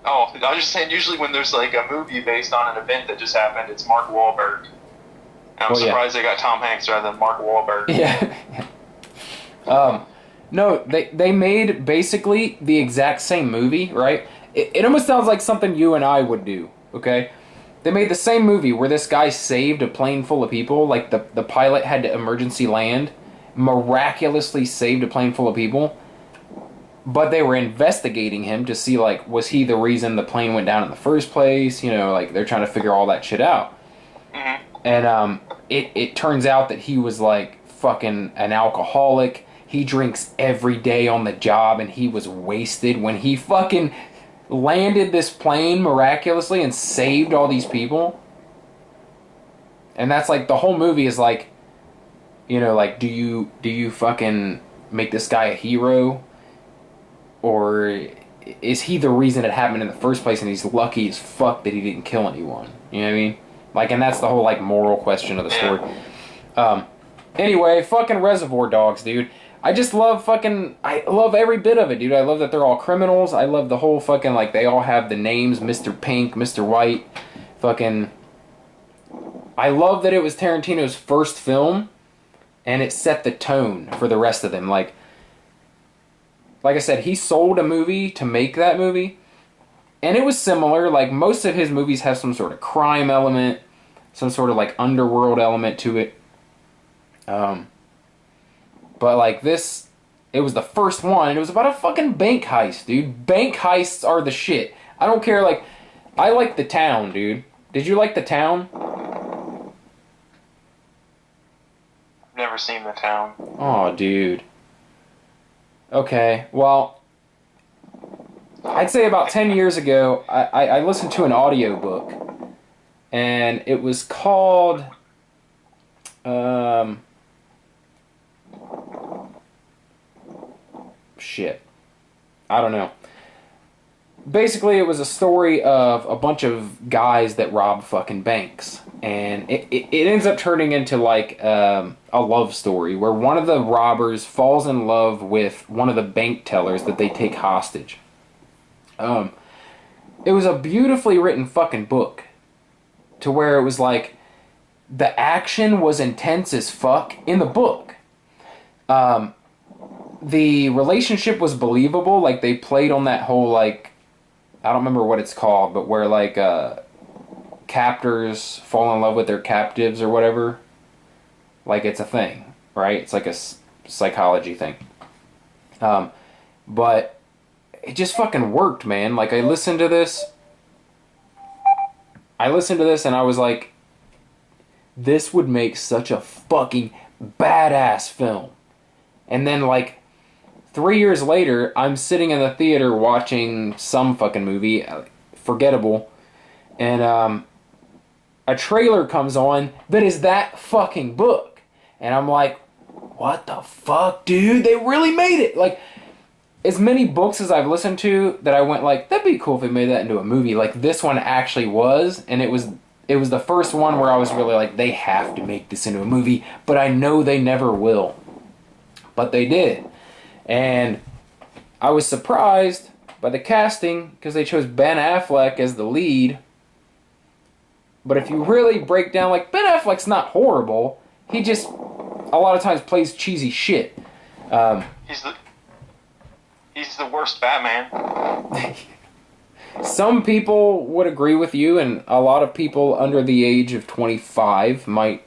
Oh, I was just saying, usually when there's like a movie based on an event that just happened, it's Mark Wahlberg. And I'm surprised they got Tom Hanks rather than Mark Wahlberg. Yeah. No, they made basically the exact same movie, right? It almost sounds like something you and I would do, okay? They made the same movie where this guy saved a plane full of people, like the pilot had to emergency land, miraculously saved a plane full of people. But they were investigating him to see, like, was he the reason the plane went down in the first place? You know, like, they're trying to figure all that shit out. Mm-hmm. And it turns out that he was, like, fucking an alcoholic. He drinks every day on the job, and he was wasted when he fucking landed this plane miraculously and saved all these people. And that's, like, the whole movie is, like, you know, like, do you fucking make this guy a hero? Or is he the reason it happened in the first place and he's lucky as fuck that he didn't kill anyone? You know what I mean? Like, and that's the whole, like, moral question of the story. Anyway, fucking Reservoir Dogs, dude. I just love I love every bit of it, dude. I love that they're all criminals. I love the whole fucking, like, they all have the names, Mr. Pink, Mr. White. Fucking... I love that it was Tarantino's first film, and it set the tone for the rest of them. Like I said, he sold a movie to make that movie, and it was similar. Like, most of his movies have some sort of crime element, some sort of, like, underworld element to it. But, like, this, it was the first one, and it was about a fucking bank heist, dude. Bank heists are the shit. I don't care, like, I like The Town, dude. Did you like The Town? Never seen The Town. Oh, dude. Okay, well, I'd say about 10 years ago, I listened to an audiobook, and it was called, shit, I don't know. Basically, it was a story of a bunch of guys that rob fucking banks. And it ends up turning into, like, a love story where one of the robbers falls in love with one of the bank tellers that they take hostage. It was a beautifully written fucking book. To where it was, like, the action was intense as fuck in the book. The relationship was believable. Like, they played on that whole, like... I don't remember what it's called, but where, like, captors fall in love with their captives or whatever. Like, it's a thing, right? It's like a psychology thing. But it just fucking worked, man. Like, I listened to this and I was like, this would make such a fucking badass film. And then, like, 3 years later, I'm sitting in the theater watching some fucking movie, forgettable, and a trailer comes on that is that fucking book. And I'm like, what the fuck, dude? They really made it! Like, as many books as I've listened to that I went like, that'd be cool if they made that into a movie. Like, this one actually was, and it was the first one where I was really like, they have to make this into a movie, but I know they never will. But they did. And I was surprised by the casting because they chose Ben Affleck as the lead. But if you really break down, like, Ben Affleck's not horrible. He just, a lot of times, plays cheesy shit. He's the worst Batman. Some people would agree with you, and a lot of people under the age of 25 might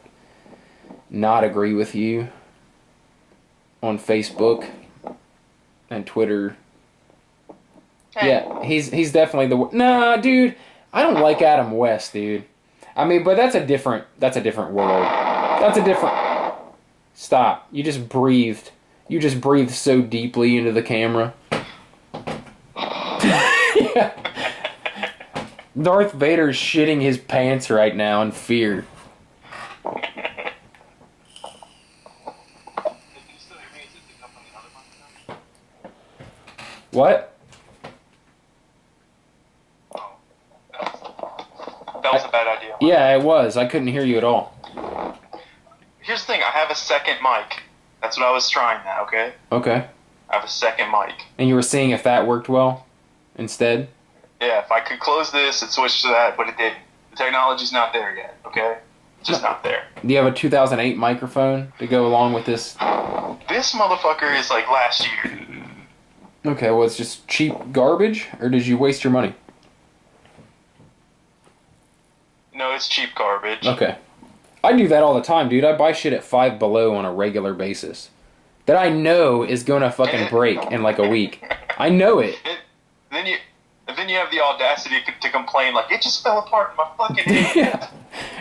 not agree with you on Facebook and Twitter. Hey. Yeah, he's definitely the... Nah, dude, I don't like Adam West, dude. I mean, but that's a different world. That's a different... Stop. You just breathed. You just breathed so deeply into the camera. Yeah. Darth Vader's shitting his pants right now in fear. What? That was a bad idea. Yeah, it was. I couldn't hear you at all. Here's the thing. I have a second mic. That's what I was trying that, okay? Okay. I have a second mic. And you were seeing if that worked well instead? Yeah, if I could close this and switch to that, but it didn't. The technology's not there yet, okay? It's just not there. Do you have a 2008 microphone to go along with this? This motherfucker is like last year. Okay, well, it's just cheap garbage, or did you waste your money? No, it's cheap garbage. Okay. I do that all the time, dude. I buy shit at Five Below on a regular basis that I know is gonna fucking break in like a week. I know it. Then you have the audacity to complain like, it just fell apart in my fucking head. Yeah.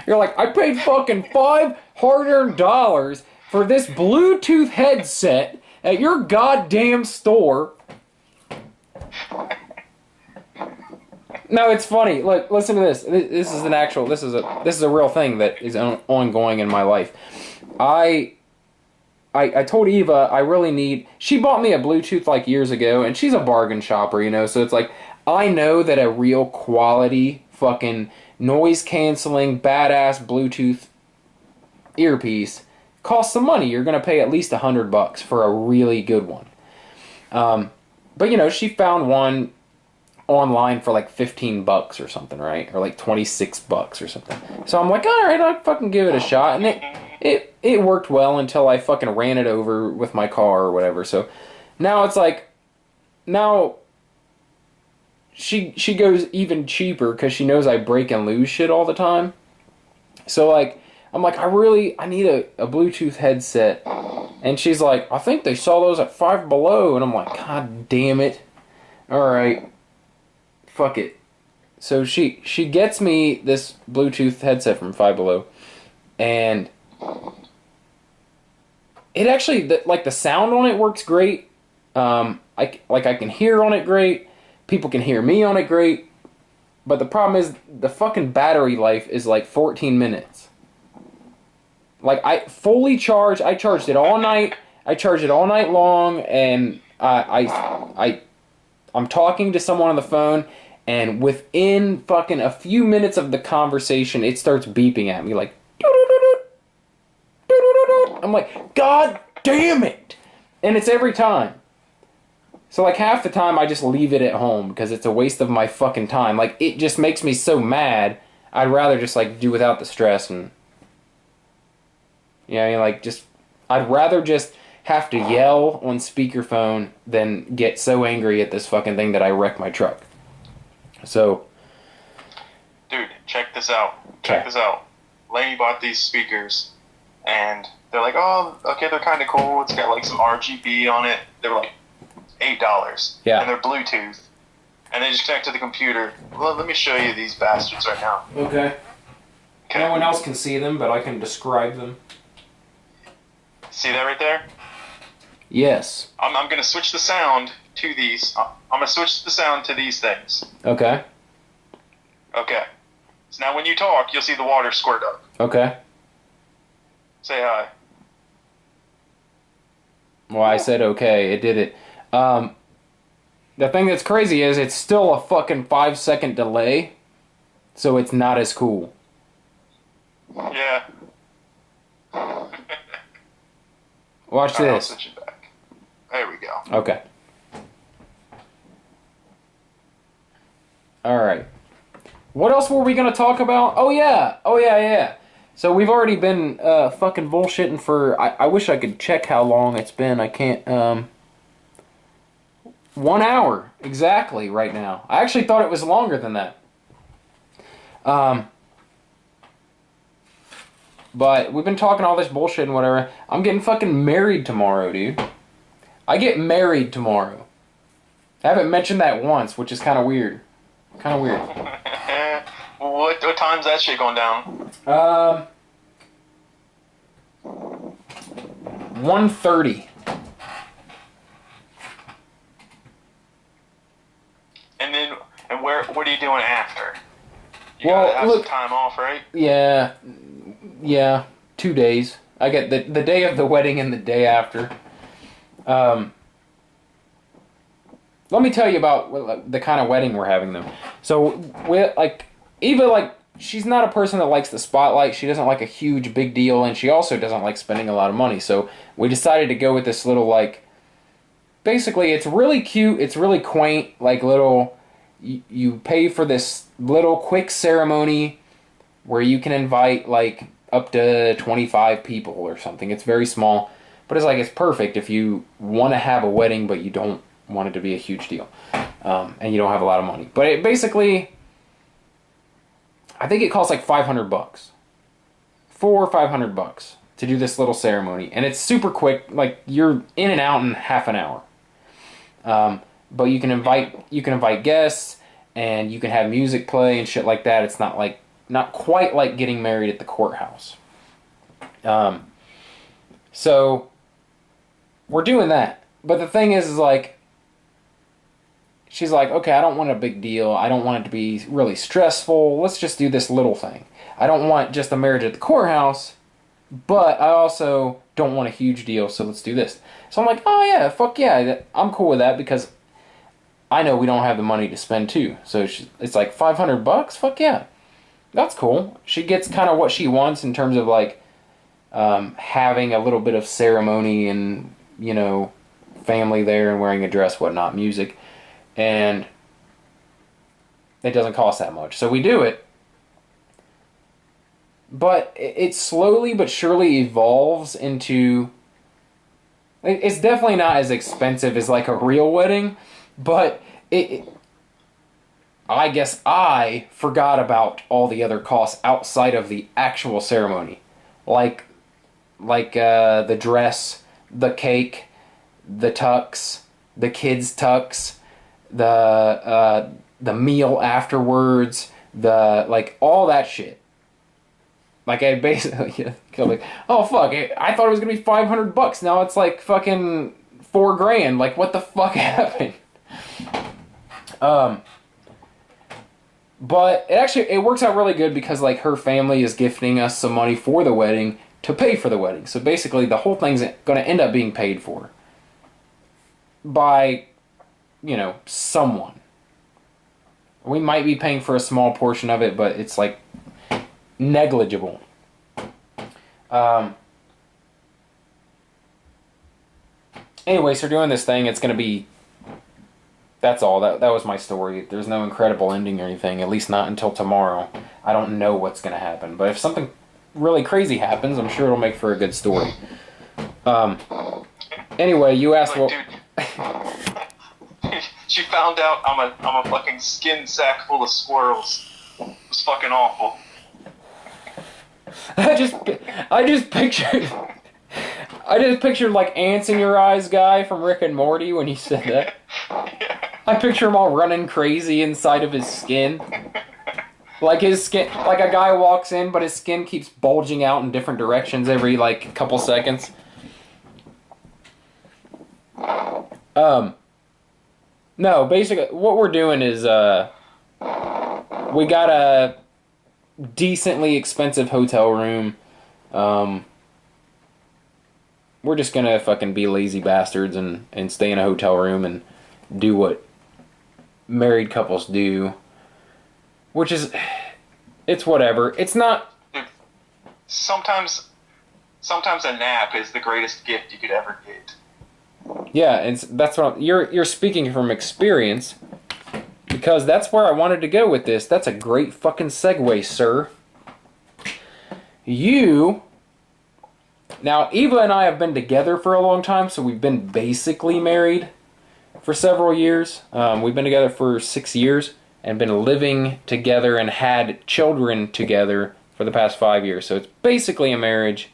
You're like, I paid fucking $5 hard-earned dollars for this Bluetooth headset at your goddamn store. No, it's funny. Look, listen to this. This is a real thing that is ongoing in my life. I told Eva I really need... She bought me a Bluetooth like years ago, and she's a bargain shopper, you know, so it's like, I know that a real quality fucking noise-canceling, badass Bluetooth earpiece costs some money. You're going to pay at least $100 for a really good one. But, you know, she found one online for like $15 or something, right? Or like $26 or something. So I'm like, alright, I'll fucking give it a shot. And it worked well until I fucking ran it over with my car or whatever. So now it's like, now she goes even cheaper because she knows I break and lose shit all the time. So like, I'm like, I need a Bluetooth headset. And she's like, I think they saw those at Five Below. And I'm like, God damn it. Alright. Fuck it. So she gets me this Bluetooth headset from Five Below. And it actually, the sound on it works great. I can hear on it great. People can hear me on it great. But the problem is, the fucking battery life is like 14 minutes. Like, I fully charged. I charged it all night. I charged it all night long, and I'm talking to someone on the phone, and within fucking a few minutes of the conversation, it starts beeping at me like, I'm like, God damn it! And it's every time. So like half the time I just leave it at home because it's a waste of my fucking time. Like, it just makes me so mad. I'd rather just like do without the stress and... Yeah, you know, like, I'd rather just have to yell on speakerphone than get so angry at this fucking thing that I wreck my truck. So... Dude, check this out. Check this out. Laney bought these speakers, and they're like, oh, okay, they're kind of cool. It's got, like, some RGB on it. They were, like, $8. Yeah. And they're Bluetooth. And they just connect to the computer. Well, let me show you these bastards right now. Okay. No one else can see them, but I can describe them. See that right there? Yes. I'm going to switch the sound to these. I'm going to switch the sound to these things. Okay. Okay. So now when you talk, you'll see the water squirt up. Okay. Say hi. Well, I said okay. It did it. The thing that's crazy is it's still a fucking 5-second delay, so it's not as cool. Yeah. Watch this. I'll switch it back. There we go. Okay. Alright. What else were we going to talk about? Oh, yeah. So we've already been fucking bullshitting for... I wish I could check how long it's been. I can't... 1 hour. Exactly, right now. I actually thought it was longer than that. But we've been talking all this bullshit and whatever. I'm getting fucking married tomorrow, dude. I get married tomorrow. I haven't mentioned that once, which is kind of weird. Kind of weird. What time's that shit going down? 1:30. And what are you doing after? You Well, gotta have look, some time off, right? Yeah, 2 days. I get the day of the wedding and the day after. Let me tell you about the kind of wedding we're having though. So Eva, she's not a person that likes the spotlight. She doesn't like a huge big deal, and she also doesn't like spending a lot of money. So we decided to go with this little basically it's really cute. It's really quaint, little. You pay for this little quick ceremony where you can invite up to 25 people or something. It's very small, but it's perfect if you want to have a wedding but you don't want it to be a huge deal, and you don't have a lot of money. But it basically, I think it costs $500, $400 or $500 to do this little ceremony, and it's super quick. You're in and out in half an hour. But you can invite guests, and you can have music play and shit like that. It's not quite like getting married at the courthouse. So we're doing that. But the thing is she's like, okay, I don't want a big deal. I don't want it to be really stressful. Let's just do this little thing. I don't want just a marriage at the courthouse, but I also don't want a huge deal, so let's do this. So I'm like, oh yeah, fuck yeah, I'm cool with that because I know we don't have the money to spend too. So it's $500? Fuck yeah. That's cool. She gets kind of what she wants in terms of having a little bit of ceremony and, family there and wearing a dress, whatnot, music. And it doesn't cost that much. So we do it. But it slowly but surely evolves into... It's definitely not as expensive as a real wedding, but I guess I forgot about all the other costs outside of the actual ceremony. The dress, the cake, the tux, the kids' tux, the meal afterwards, all that shit. I basically oh fuck! I thought it was gonna be $500. Now it's fucking $4,000. What the fuck happened? But it works out really good because her family is gifting us some money for the wedding to pay for the wedding. So basically, the whole thing's gonna end up being paid for by someone. We might be paying for a small portion of it, but it's negligible. Anyway, so doing this thing, it's gonna be... That's all. That was my story. There's no incredible ending or anything, at least not until tomorrow. I don't know what's gonna happen, but if something really crazy happens, I'm sure it'll make for a good story. Anyway, you asked what... She found out I'm a fucking skin sack full of squirrels. It was fucking awful. I just pictured ants in your eyes guy from Rick and Morty when he said that. Yeah. I picture him all running crazy inside of his skin. His skin, a guy walks in, but his skin keeps bulging out in different directions every couple seconds. No, basically what we're doing is we got a decently expensive hotel room. We're just gonna fucking be lazy bastards and stay in a hotel room and do what married couples do, which is, it's whatever. It's not... Sometimes a nap is the greatest gift you could ever get. Yeah, that's what you're speaking from experience, because that's where I wanted to go with this. That's a great fucking segue, sir. Now, Eva and I have been together for a long time, so we've been basically married for several years. We've been together for 6 years and been living together and had children together for the past 5 years. So it's basically a marriage.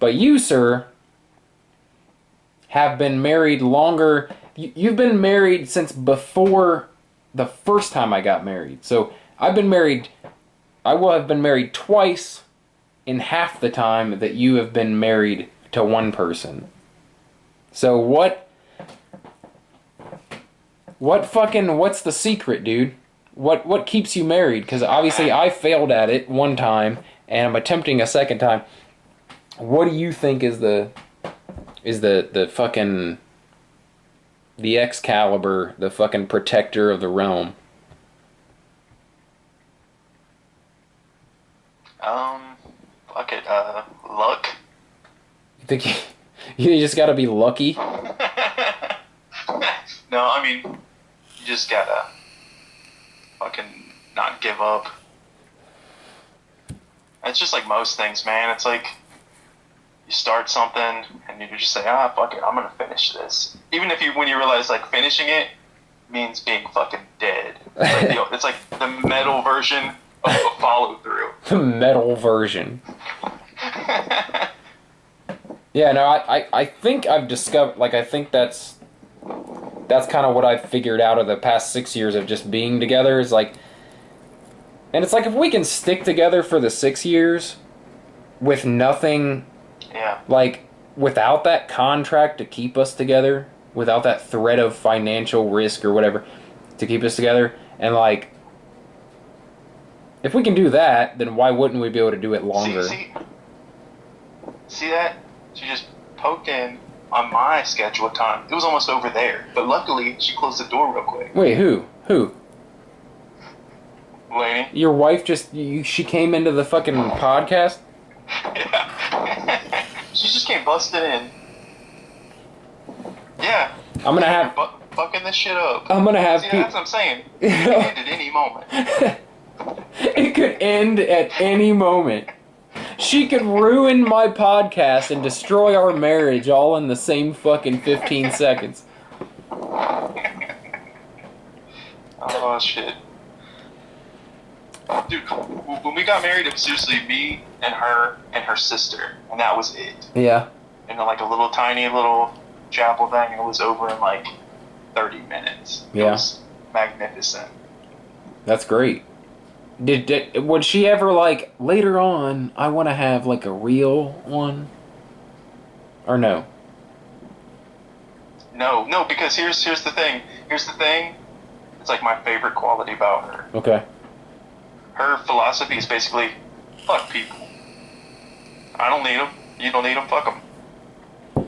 But you, sir, have been married longer. You've been married since before the first time I got married. So I will have been married twice in half the time that you have been married to one person. So what's the secret, dude? What keeps you married? Because obviously I failed at it one time, and I'm attempting a second time. What do you think is the fucking, the Excalibur, the fucking protector of the realm? Fuck it, luck. You think you just gotta be lucky? No, I mean, you just gotta fucking not give up. It's just like most things, man. It's like you start something and you just say, fuck it, I'm gonna finish this. Even when you realize like finishing it means being fucking dead. It's like the metal version of a follow through. The metal version. Yeah, no, I think I've discovered, like, I think that's kind of what I've figured out of the past 6 years of just being together, is like, and it's like, if we can stick together for the 6 years with nothing, like, without that contract to keep us together, without that threat of financial risk or whatever to keep us together, and like, if we can do that, then why wouldn't we be able to do it longer? See that? She just poked in on my schedule time. It was almost over there. But luckily, she closed the door real quick. Wait, who? Lainey. Your wife she came into the fucking podcast? Yeah. She just came busting in. Yeah. I'm gonna have... fucking this shit up. I'm gonna have... See, that's what I'm saying. It can end at any moment. It could end at any moment. She could ruin my podcast and destroy our marriage all in the same fucking 15 seconds. Oh, shit. Dude, when we got married, it was seriously me and her sister, and that was it. Yeah. And like a little tiny little chapel thing, and it was over in like 30 minutes. It was magnificent. That's great. Would she ever, like, later on, I want to have, like, a real one? Or no? No, because here's the thing. It's, like, my favorite quality about her. Okay. Her philosophy is basically, fuck people. I don't need them. You don't need them. Fuck them.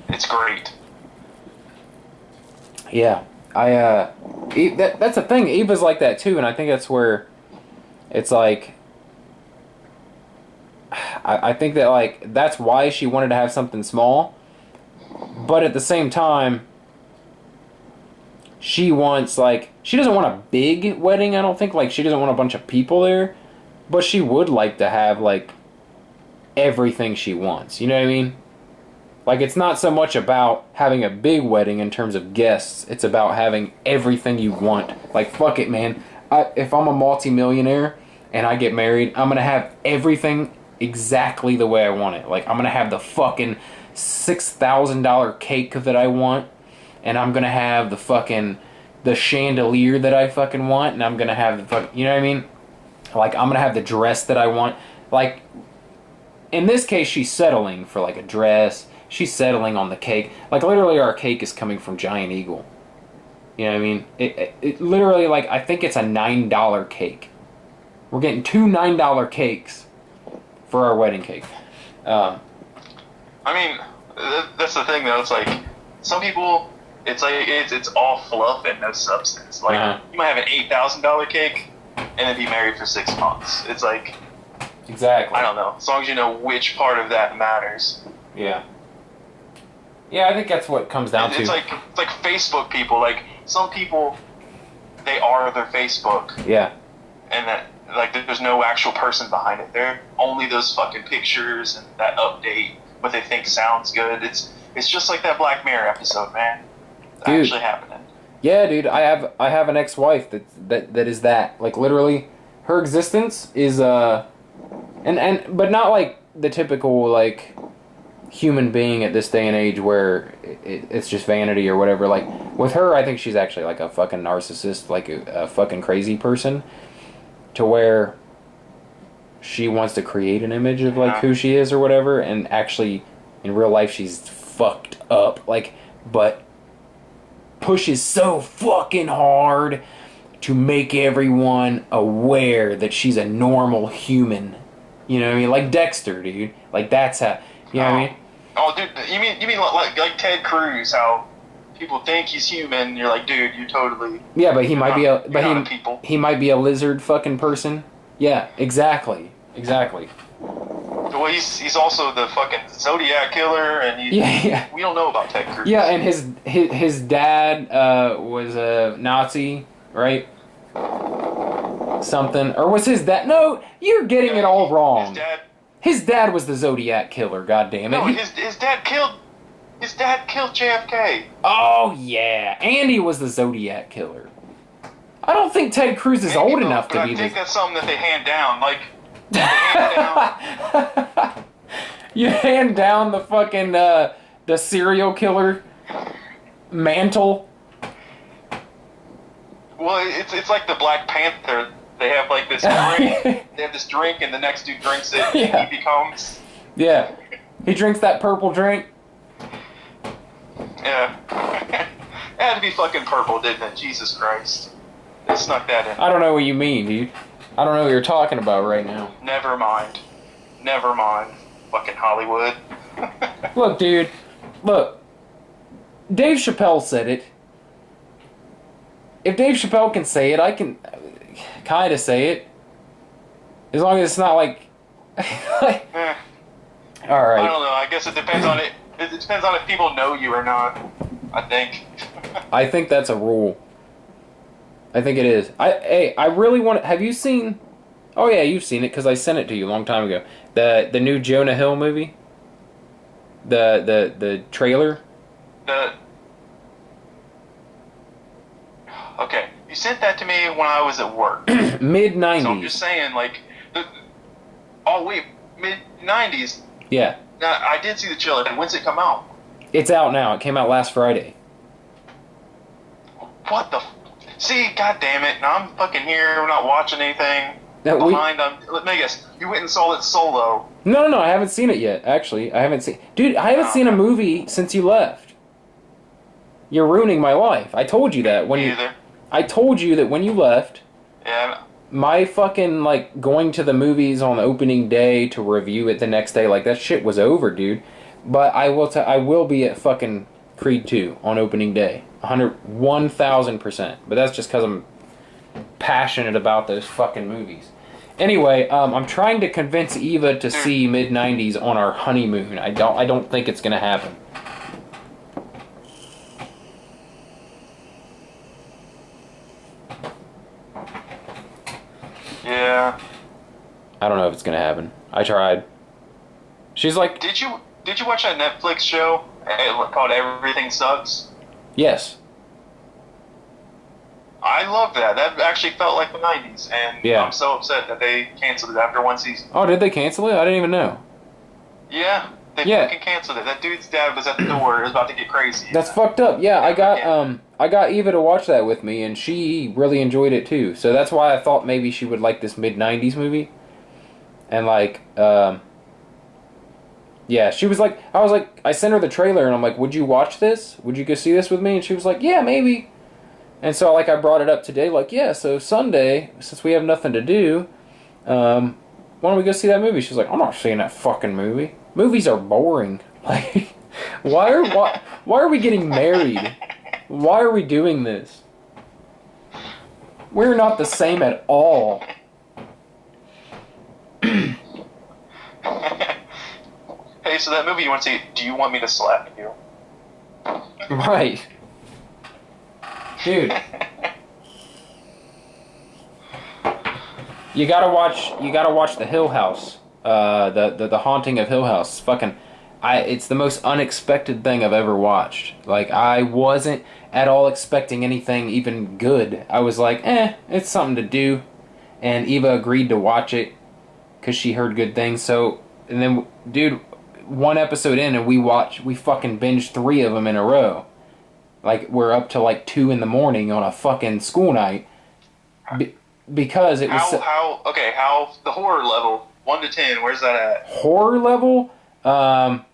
It's great. Yeah. That's the thing. Eva's like that, too, and I think that's where... It's like, I think that, like, that's why she wanted to have something small. But at the same time, she wants, like, she doesn't want a big wedding, I don't think. Like, she doesn't want a bunch of people there. But she would like to have, like, everything she wants. You know what I mean? Like, it's not so much about having a big wedding in terms of guests. It's about having everything you want. Like, fuck it, man. If I'm a multi-millionaire and I get married, I'm going to have everything exactly the way I want it. Like, I'm going to have the fucking $6,000 cake that I want, and I'm going to have the chandelier that I fucking want, and I'm going to have the fucking, you know what I mean? Like, I'm going to have the dress that I want. Like, in this case, she's settling for, like, a dress. She's settling on the cake. Like, literally, our cake is coming from Giant Eagle. You know what I mean? It literally, like, I think it's a $9 cake. We're getting 2 $9 cakes for our wedding cake. I mean, that's the thing, though. It's like, some people, it's like, it's all fluff and no substance. Like, you might have an $8,000 cake and then be married for 6 months. It's like... Exactly. I don't know. As long as you know which part of that matters. Yeah. Yeah, I think that's what it comes down to. It's like Facebook people. Like, some people, they are their Facebook. Yeah. And that, like, there's no actual person behind it. They're only those fucking pictures and that update, what they think sounds good. It's just like that Black Mirror episode, man. It's actually happening. Yeah, dude. I have an ex-wife that is that. Like, literally, her existence is But not like the typical like human being at this day and age where it's just vanity or whatever. Like with her, I think she's actually like a fucking narcissist, like a fucking crazy person, to where she wants to create an image of like who she is or whatever, and actually in real life she's fucked up, like, but pushes so fucking hard to make everyone aware that she's a normal human. You know what I mean? Like Dexter, dude. Like that's how. You know what I mean? Oh, dude, you mean like Ted Cruz? How people think he's human? You're like, dude, you totally. Yeah, but he might be he might be a lizard fucking person. Yeah, exactly. Well, he's also the fucking Zodiac killer, and we don't know about Ted Cruz. Yeah, and his dad was a Nazi, right? Something, or was his dad? No, you're getting it all wrong. His dad was the Zodiac killer. God damn it! No, his dad killed JFK. Oh yeah, Andy was the Zodiac killer. I don't think Ted Cruz is old enough to be. I think that's something that they hand down, like. You hand down the fucking the serial killer mantle. Well, it's like the Black Panther. They have like this drink. They have this drink, and the next dude drinks it. Yeah. And he becomes. Yeah, he drinks that purple drink. Yeah, it had to be fucking purple, didn't it? Jesus Christ, they snuck that in. I don't know what you mean, dude. I don't know what you're talking about right now. Never mind. Fucking Hollywood. Look, dude. Look. Dave Chappelle said it. If Dave Chappelle can say it, I can kind of say it. As long as it's not like... Alright. I don't know. I guess it depends on it. It depends on if people know you or not, I think. I think that's a rule. I think it is. I really want to... Have you seen... Oh yeah, you've seen it because I sent it to you a long time ago. The new Jonah Hill movie? The trailer? Okay, you sent that to me when I was at work. Mid-90s. So I'm just saying, like... mid-90s? Yeah. Now, I did see the trailer. When's it come out? It's out now. It came out last Friday. What the... See, god damn it. Now I'm fucking here. We're not watching anything. Let me guess. You went and saw it solo. No. I haven't seen it yet, actually. I haven't seen... Dude, I haven't seen a movie since you left. You're ruining my life. I told you that when Either. I told you that when you left... Yeah. My fucking, like, going to the movies on opening day to review it the next day, like, that shit was over, dude. But I will be at fucking Creed 2 on opening day. 1,000%. But that's just because I'm passionate about those fucking movies. Anyway, I'm trying to convince Eva to see mid-90s on our honeymoon. I don't think it's gonna happen. Yeah. I don't know if it's gonna happen. I tried. She's like... Did you watch that Netflix show called Everything Sucks? Yes. I love that. That actually felt like the 90s, and yeah. I'm so upset that they canceled it after one season. Oh, did they cancel it? I didn't even know. Yeah, they fucking canceled it. That dude's dad was at the door. It was about to get crazy. That's fucked up. Yeah, I got Eva to watch that with me, and she really enjoyed it too. So that's why I thought maybe she would like this mid-90s movie. And like, yeah, she was like, I sent her the trailer, and I'm like, would you watch this? Would you go see this with me? And she was like, yeah, maybe. And so, like, I brought it up today, like, yeah, so Sunday, since we have nothing to do, why don't we go see that movie? She's like, I'm not seeing that fucking movie. Movies are boring. Like, why are we getting married? Why are we doing this? We're not the same at all. Hey, so that movie you want to see, do you want me to slap you? Right. Dude. You gotta watch The Hill House. The Haunting of Hill House. It's the most unexpected thing I've ever watched. Like, I wasn't at all expecting anything even good. I was like, it's something to do. And Eva agreed to watch it. because she heard good things. So, and then, dude, one episode in, and we fucking binged 3 of them in a row. Like, we're up to like 2 in the morning on a fucking school night. Because it was... How the horror level, 1 to 10, where's that at? Horror level? I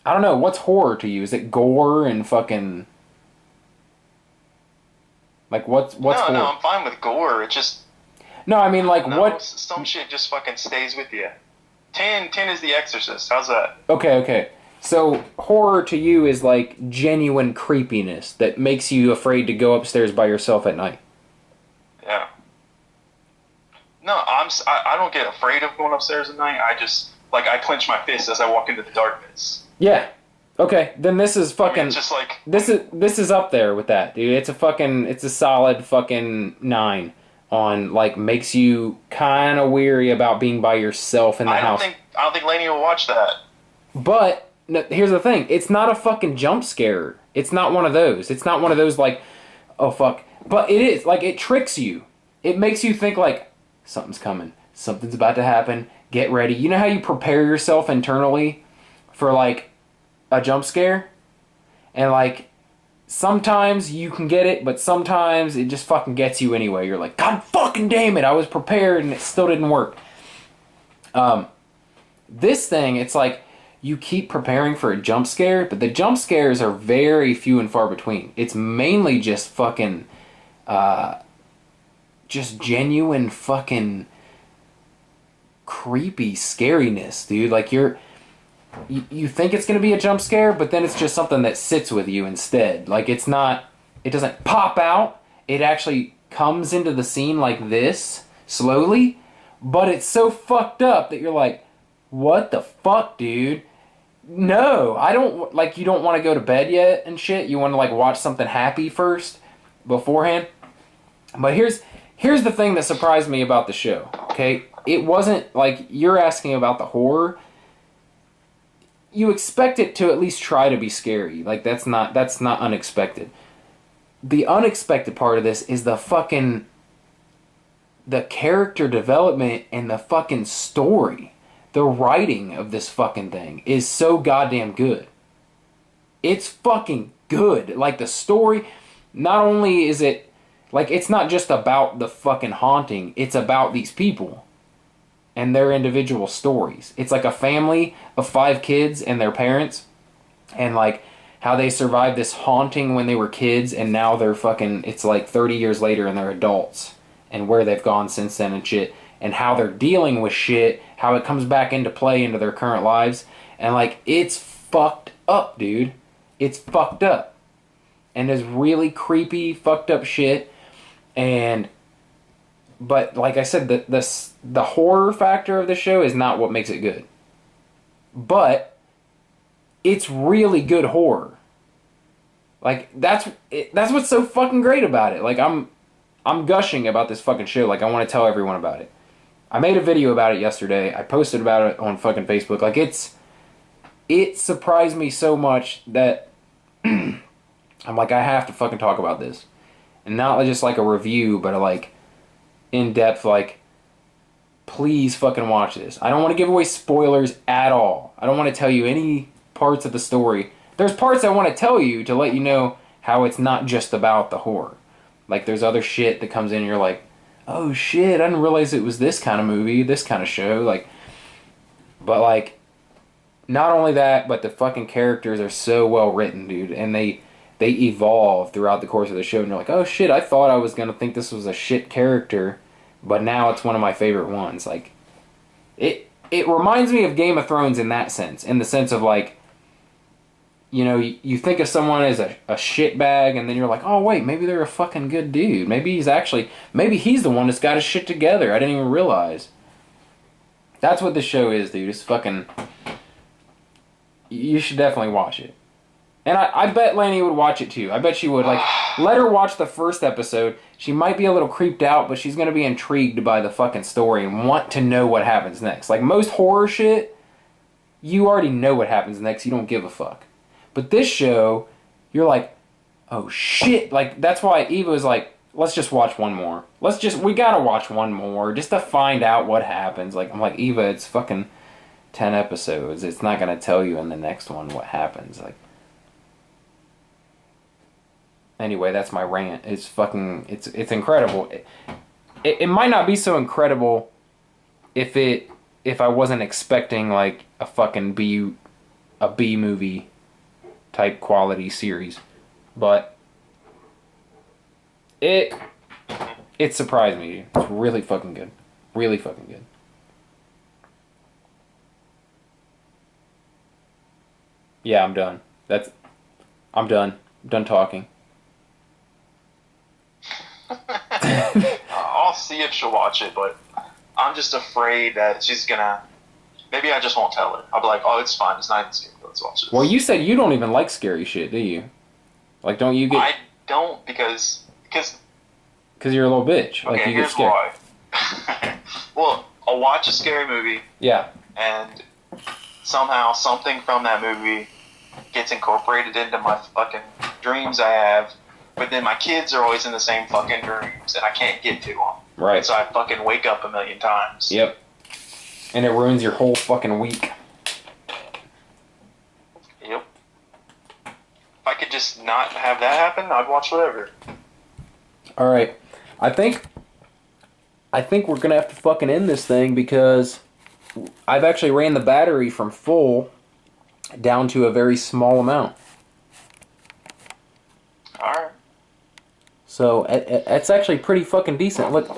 don't know. What's horror to you? Is it gore and fucking... Like, what's horror? No, I'm fine with gore. It just... No, I mean, like, what... Some shit just fucking stays with you. 10 is The Exorcist. How's that? Okay. So, horror to you is, like, genuine creepiness that makes you afraid to go upstairs by yourself at night. Yeah. No, I don't get afraid of going upstairs at night. I just, like, I clench my fist as I walk into the darkness. Yeah. Okay, then this is fucking... I mean, it's just like... This is up there with that, dude. It's a solid fucking 9 on, like, makes you kind of weary about being by yourself in the house. I don't think Lainey will watch that. But, no, here's the thing. It's not a fucking jump scare. It's not one of those. It's not one of those, like, oh, fuck. But it is. Like, it tricks you. It makes you think, like, something's coming. Something's about to happen. Get ready. You know how you prepare yourself internally for, like, a jump scare? And, like, sometimes you can get it, but sometimes it just fucking gets you anyway. You're like, God fucking damn it, I was prepared and it still didn't work. This thing, it's like you keep preparing for a jump scare, but the jump scares are very few and far between. It's mainly just fucking, just genuine fucking creepy scariness, dude. Like, you think it's going to be a jump scare, but then it's just something that sits with you instead. Like, it doesn't pop out. It actually comes into the scene like this, slowly, but it's so fucked up that you're like, what the fuck, dude? No, I don't, like, you don't want to go to bed yet and shit. You want to, like, watch something happy first, beforehand. But here's the thing that surprised me about the show, okay? It wasn't, like, you're asking about the horror. You expect it to at least try to be scary. Like, that's not unexpected. The unexpected part of this is the character development and the fucking story. The writing of this fucking thing is so goddamn good. It's fucking good. Like, the story, not only is it, like, it's not just about the fucking haunting, it's about these people and their individual stories. It's like a family of 5 kids and their parents, and, like, how they survived this haunting when they were kids, and now they're fucking, it's like 30 years later and they're adults, and where they've gone since then and shit, and how they're dealing with shit, how it comes back into play into their current lives, and, like, it's fucked up, dude. It's fucked up. And there's really creepy, fucked up shit, but like I said, the horror factor of the show is not what makes it good. But it's really good horror. Like, that's what's so fucking great about it. Like, I'm gushing about this fucking show. Like, I want to tell everyone about it. I made a video about it yesterday. I posted about it on fucking Facebook. Like, it surprised me so much that I'm like, I have to fucking talk about this. And not just like a review, but like in depth, like, please fucking watch this. I don't want to give away spoilers at all. I don't want to tell you any parts of the story. There's parts I want to tell you to let you know how it's not just about the horror. Like, there's other shit that comes in and you're like, oh shit, I didn't realize it was this kind of movie, this kind of show. Like, but like, not only that, but the fucking characters are so well written, dude. And they evolve throughout the course of the show. And you're like, oh shit, I thought I was going to think this was a shit character, but now it's one of my favorite ones. Like, it reminds me of Game of Thrones in that sense. In the sense of, like, you know, you think of someone as a shitbag, and then you're like, oh wait, maybe they're a fucking good dude. Maybe he's the one that's got his shit together. I didn't even realize. That's what this show is, dude. It's fucking... You should definitely watch it. And I bet Lainey would watch it too. I bet she would. Like, let her watch the first episode. She might be a little creeped out, but she's going to be intrigued by the fucking story and want to know what happens next. Like, most horror shit, you already know what happens next. You don't give a fuck. But this show, you're like, oh shit. Like, that's why Eva was like, let's just watch one more. We gotta watch one more just to find out what happens. Like, I'm like, Eva, it's fucking 10 episodes. It's not gonna tell you in the next one what happens. Like, anyway, that's my rant. It's fucking, it's incredible. It might not be so incredible if I wasn't expecting like a fucking B movie type quality series, but it surprised me. It's really fucking good. Really fucking good. Yeah, I'm done. I'm done. I'm done talking. I'll see if she'll watch it, but I'm just afraid that she's gonna. Maybe I just won't tell her. I'll be like, "Oh, it's fine. It's not even scary. Let's watch it." Well, you said you don't even like scary shit, do you? Like, don't you get? I don't because you're a little bitch. Okay, like, you here's get scared. why. Well, I'll watch a scary movie. Yeah. And somehow something from that movie gets incorporated into my fucking dreams I have. But then my kids are always in the same fucking dreams, and I can't get to them. Right. So I fucking wake up a million times. Yep. And it ruins your whole fucking week. Yep. If I could just not have that happen, I'd watch whatever. All right. I think we're gonna have to fucking end this thing because I've actually ran the battery from full down to a very small amount. All right. So it's actually pretty fucking decent. Look,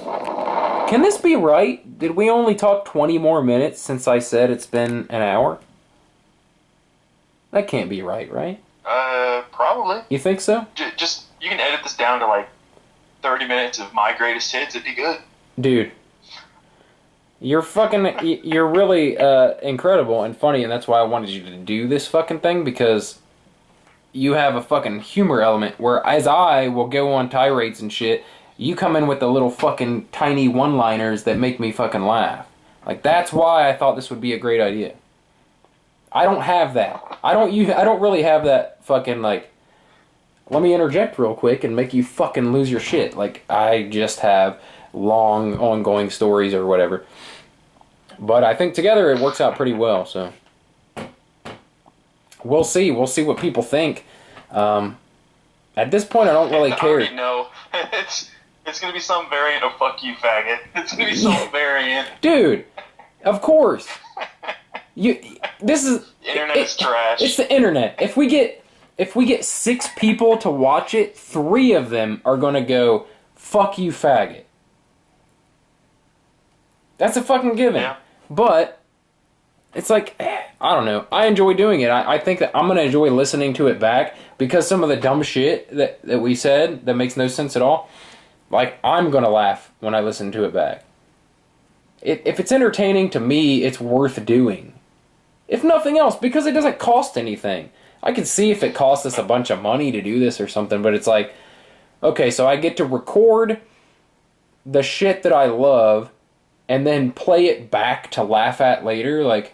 can this be right? Did we only talk 20 more minutes since I said it's been an hour? That can't be right, right? Probably. You think so? Just you can edit this down to like 30 minutes of my greatest hits. It'd be good. Dude, you're really incredible and funny, and that's why I wanted you to do this fucking thing, because you have a fucking humor element where as I will go on tirades and shit, you come in with the little fucking tiny one-liners that make me fucking laugh. Like, that's why I thought this would be a great idea. I don't have that. I don't really have that fucking, like, let me interject real quick and make you fucking lose your shit. Like, I just have long, ongoing stories or whatever. But I think together it works out pretty well, so. We'll see. We'll see what people think. At this point, I don't really care. I already know. It's going to be some variant of fuck you, faggot. It's going to be some variant. Dude, of course. This is... The internet is trash. It's the internet. If we get 6 people to watch it, 3 of them are going to go, fuck you, faggot. That's a fucking given. Yeah. But it's like, I don't know. I enjoy doing it. I think that I'm going to enjoy listening to it back because some of the dumb shit that we said that makes no sense at all, like, I'm going to laugh when I listen to it back. If it's entertaining to me, it's worth doing. If nothing else, because it doesn't cost anything. I could see if it cost us a bunch of money to do this or something, but it's like, okay, so I get to record the shit that I love and then play it back to laugh at later. Like,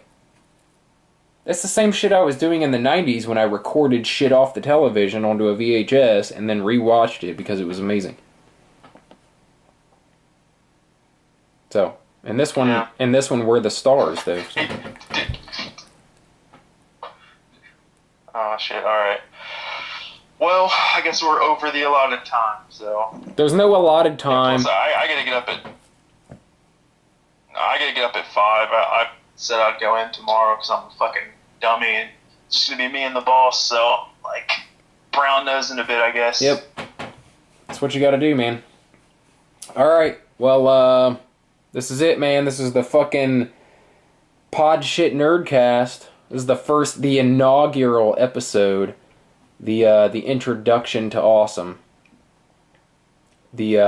that's the same shit I was doing in the 90s when I recorded shit off the television onto a VHS and then rewatched it because it was amazing. So, in this one, we're the stars, though. So. Oh, shit, alright. Well, I guess we're over the allotted time, so... There's no allotted time. Plus, I gotta get up at 5. I said I'd go in tomorrow because I'm a fucking dummy, and it's just gonna be me and the boss, so, like, brown-nosing a bit, I guess. Yep. That's what you gotta do, man. Alright, well, this is it, man. This is the fucking Podshit Nerdcast. This is the inaugural episode, the introduction to awesome. The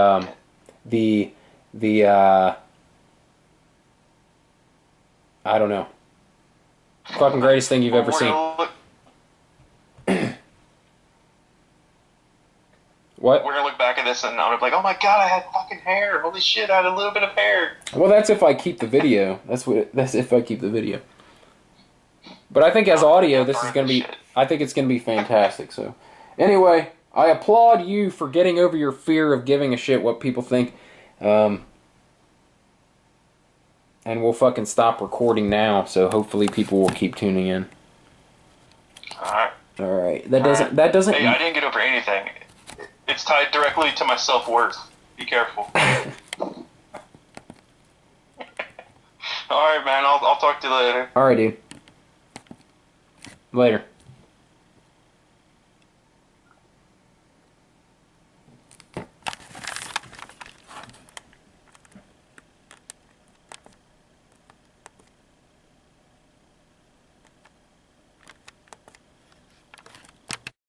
I don't know. Fucking greatest thing you've ever seen. What? We're gonna look back at this and I'm gonna be like, oh my god, I had fucking hair. Holy shit, I had a little bit of hair. Well, that's if I keep the video. That's if I keep the video. But I think as audio, this is gonna be. I think it's gonna be fantastic. So, anyway, I applaud you for getting over your fear of giving a shit what people think. And we'll fucking stop recording now, so hopefully people will keep tuning in. Alright. That doesn't... Hey, I didn't get over anything. It's tied directly to my self-worth. Be careful. Alright, man. I'll talk to you later. Alright, dude. Later.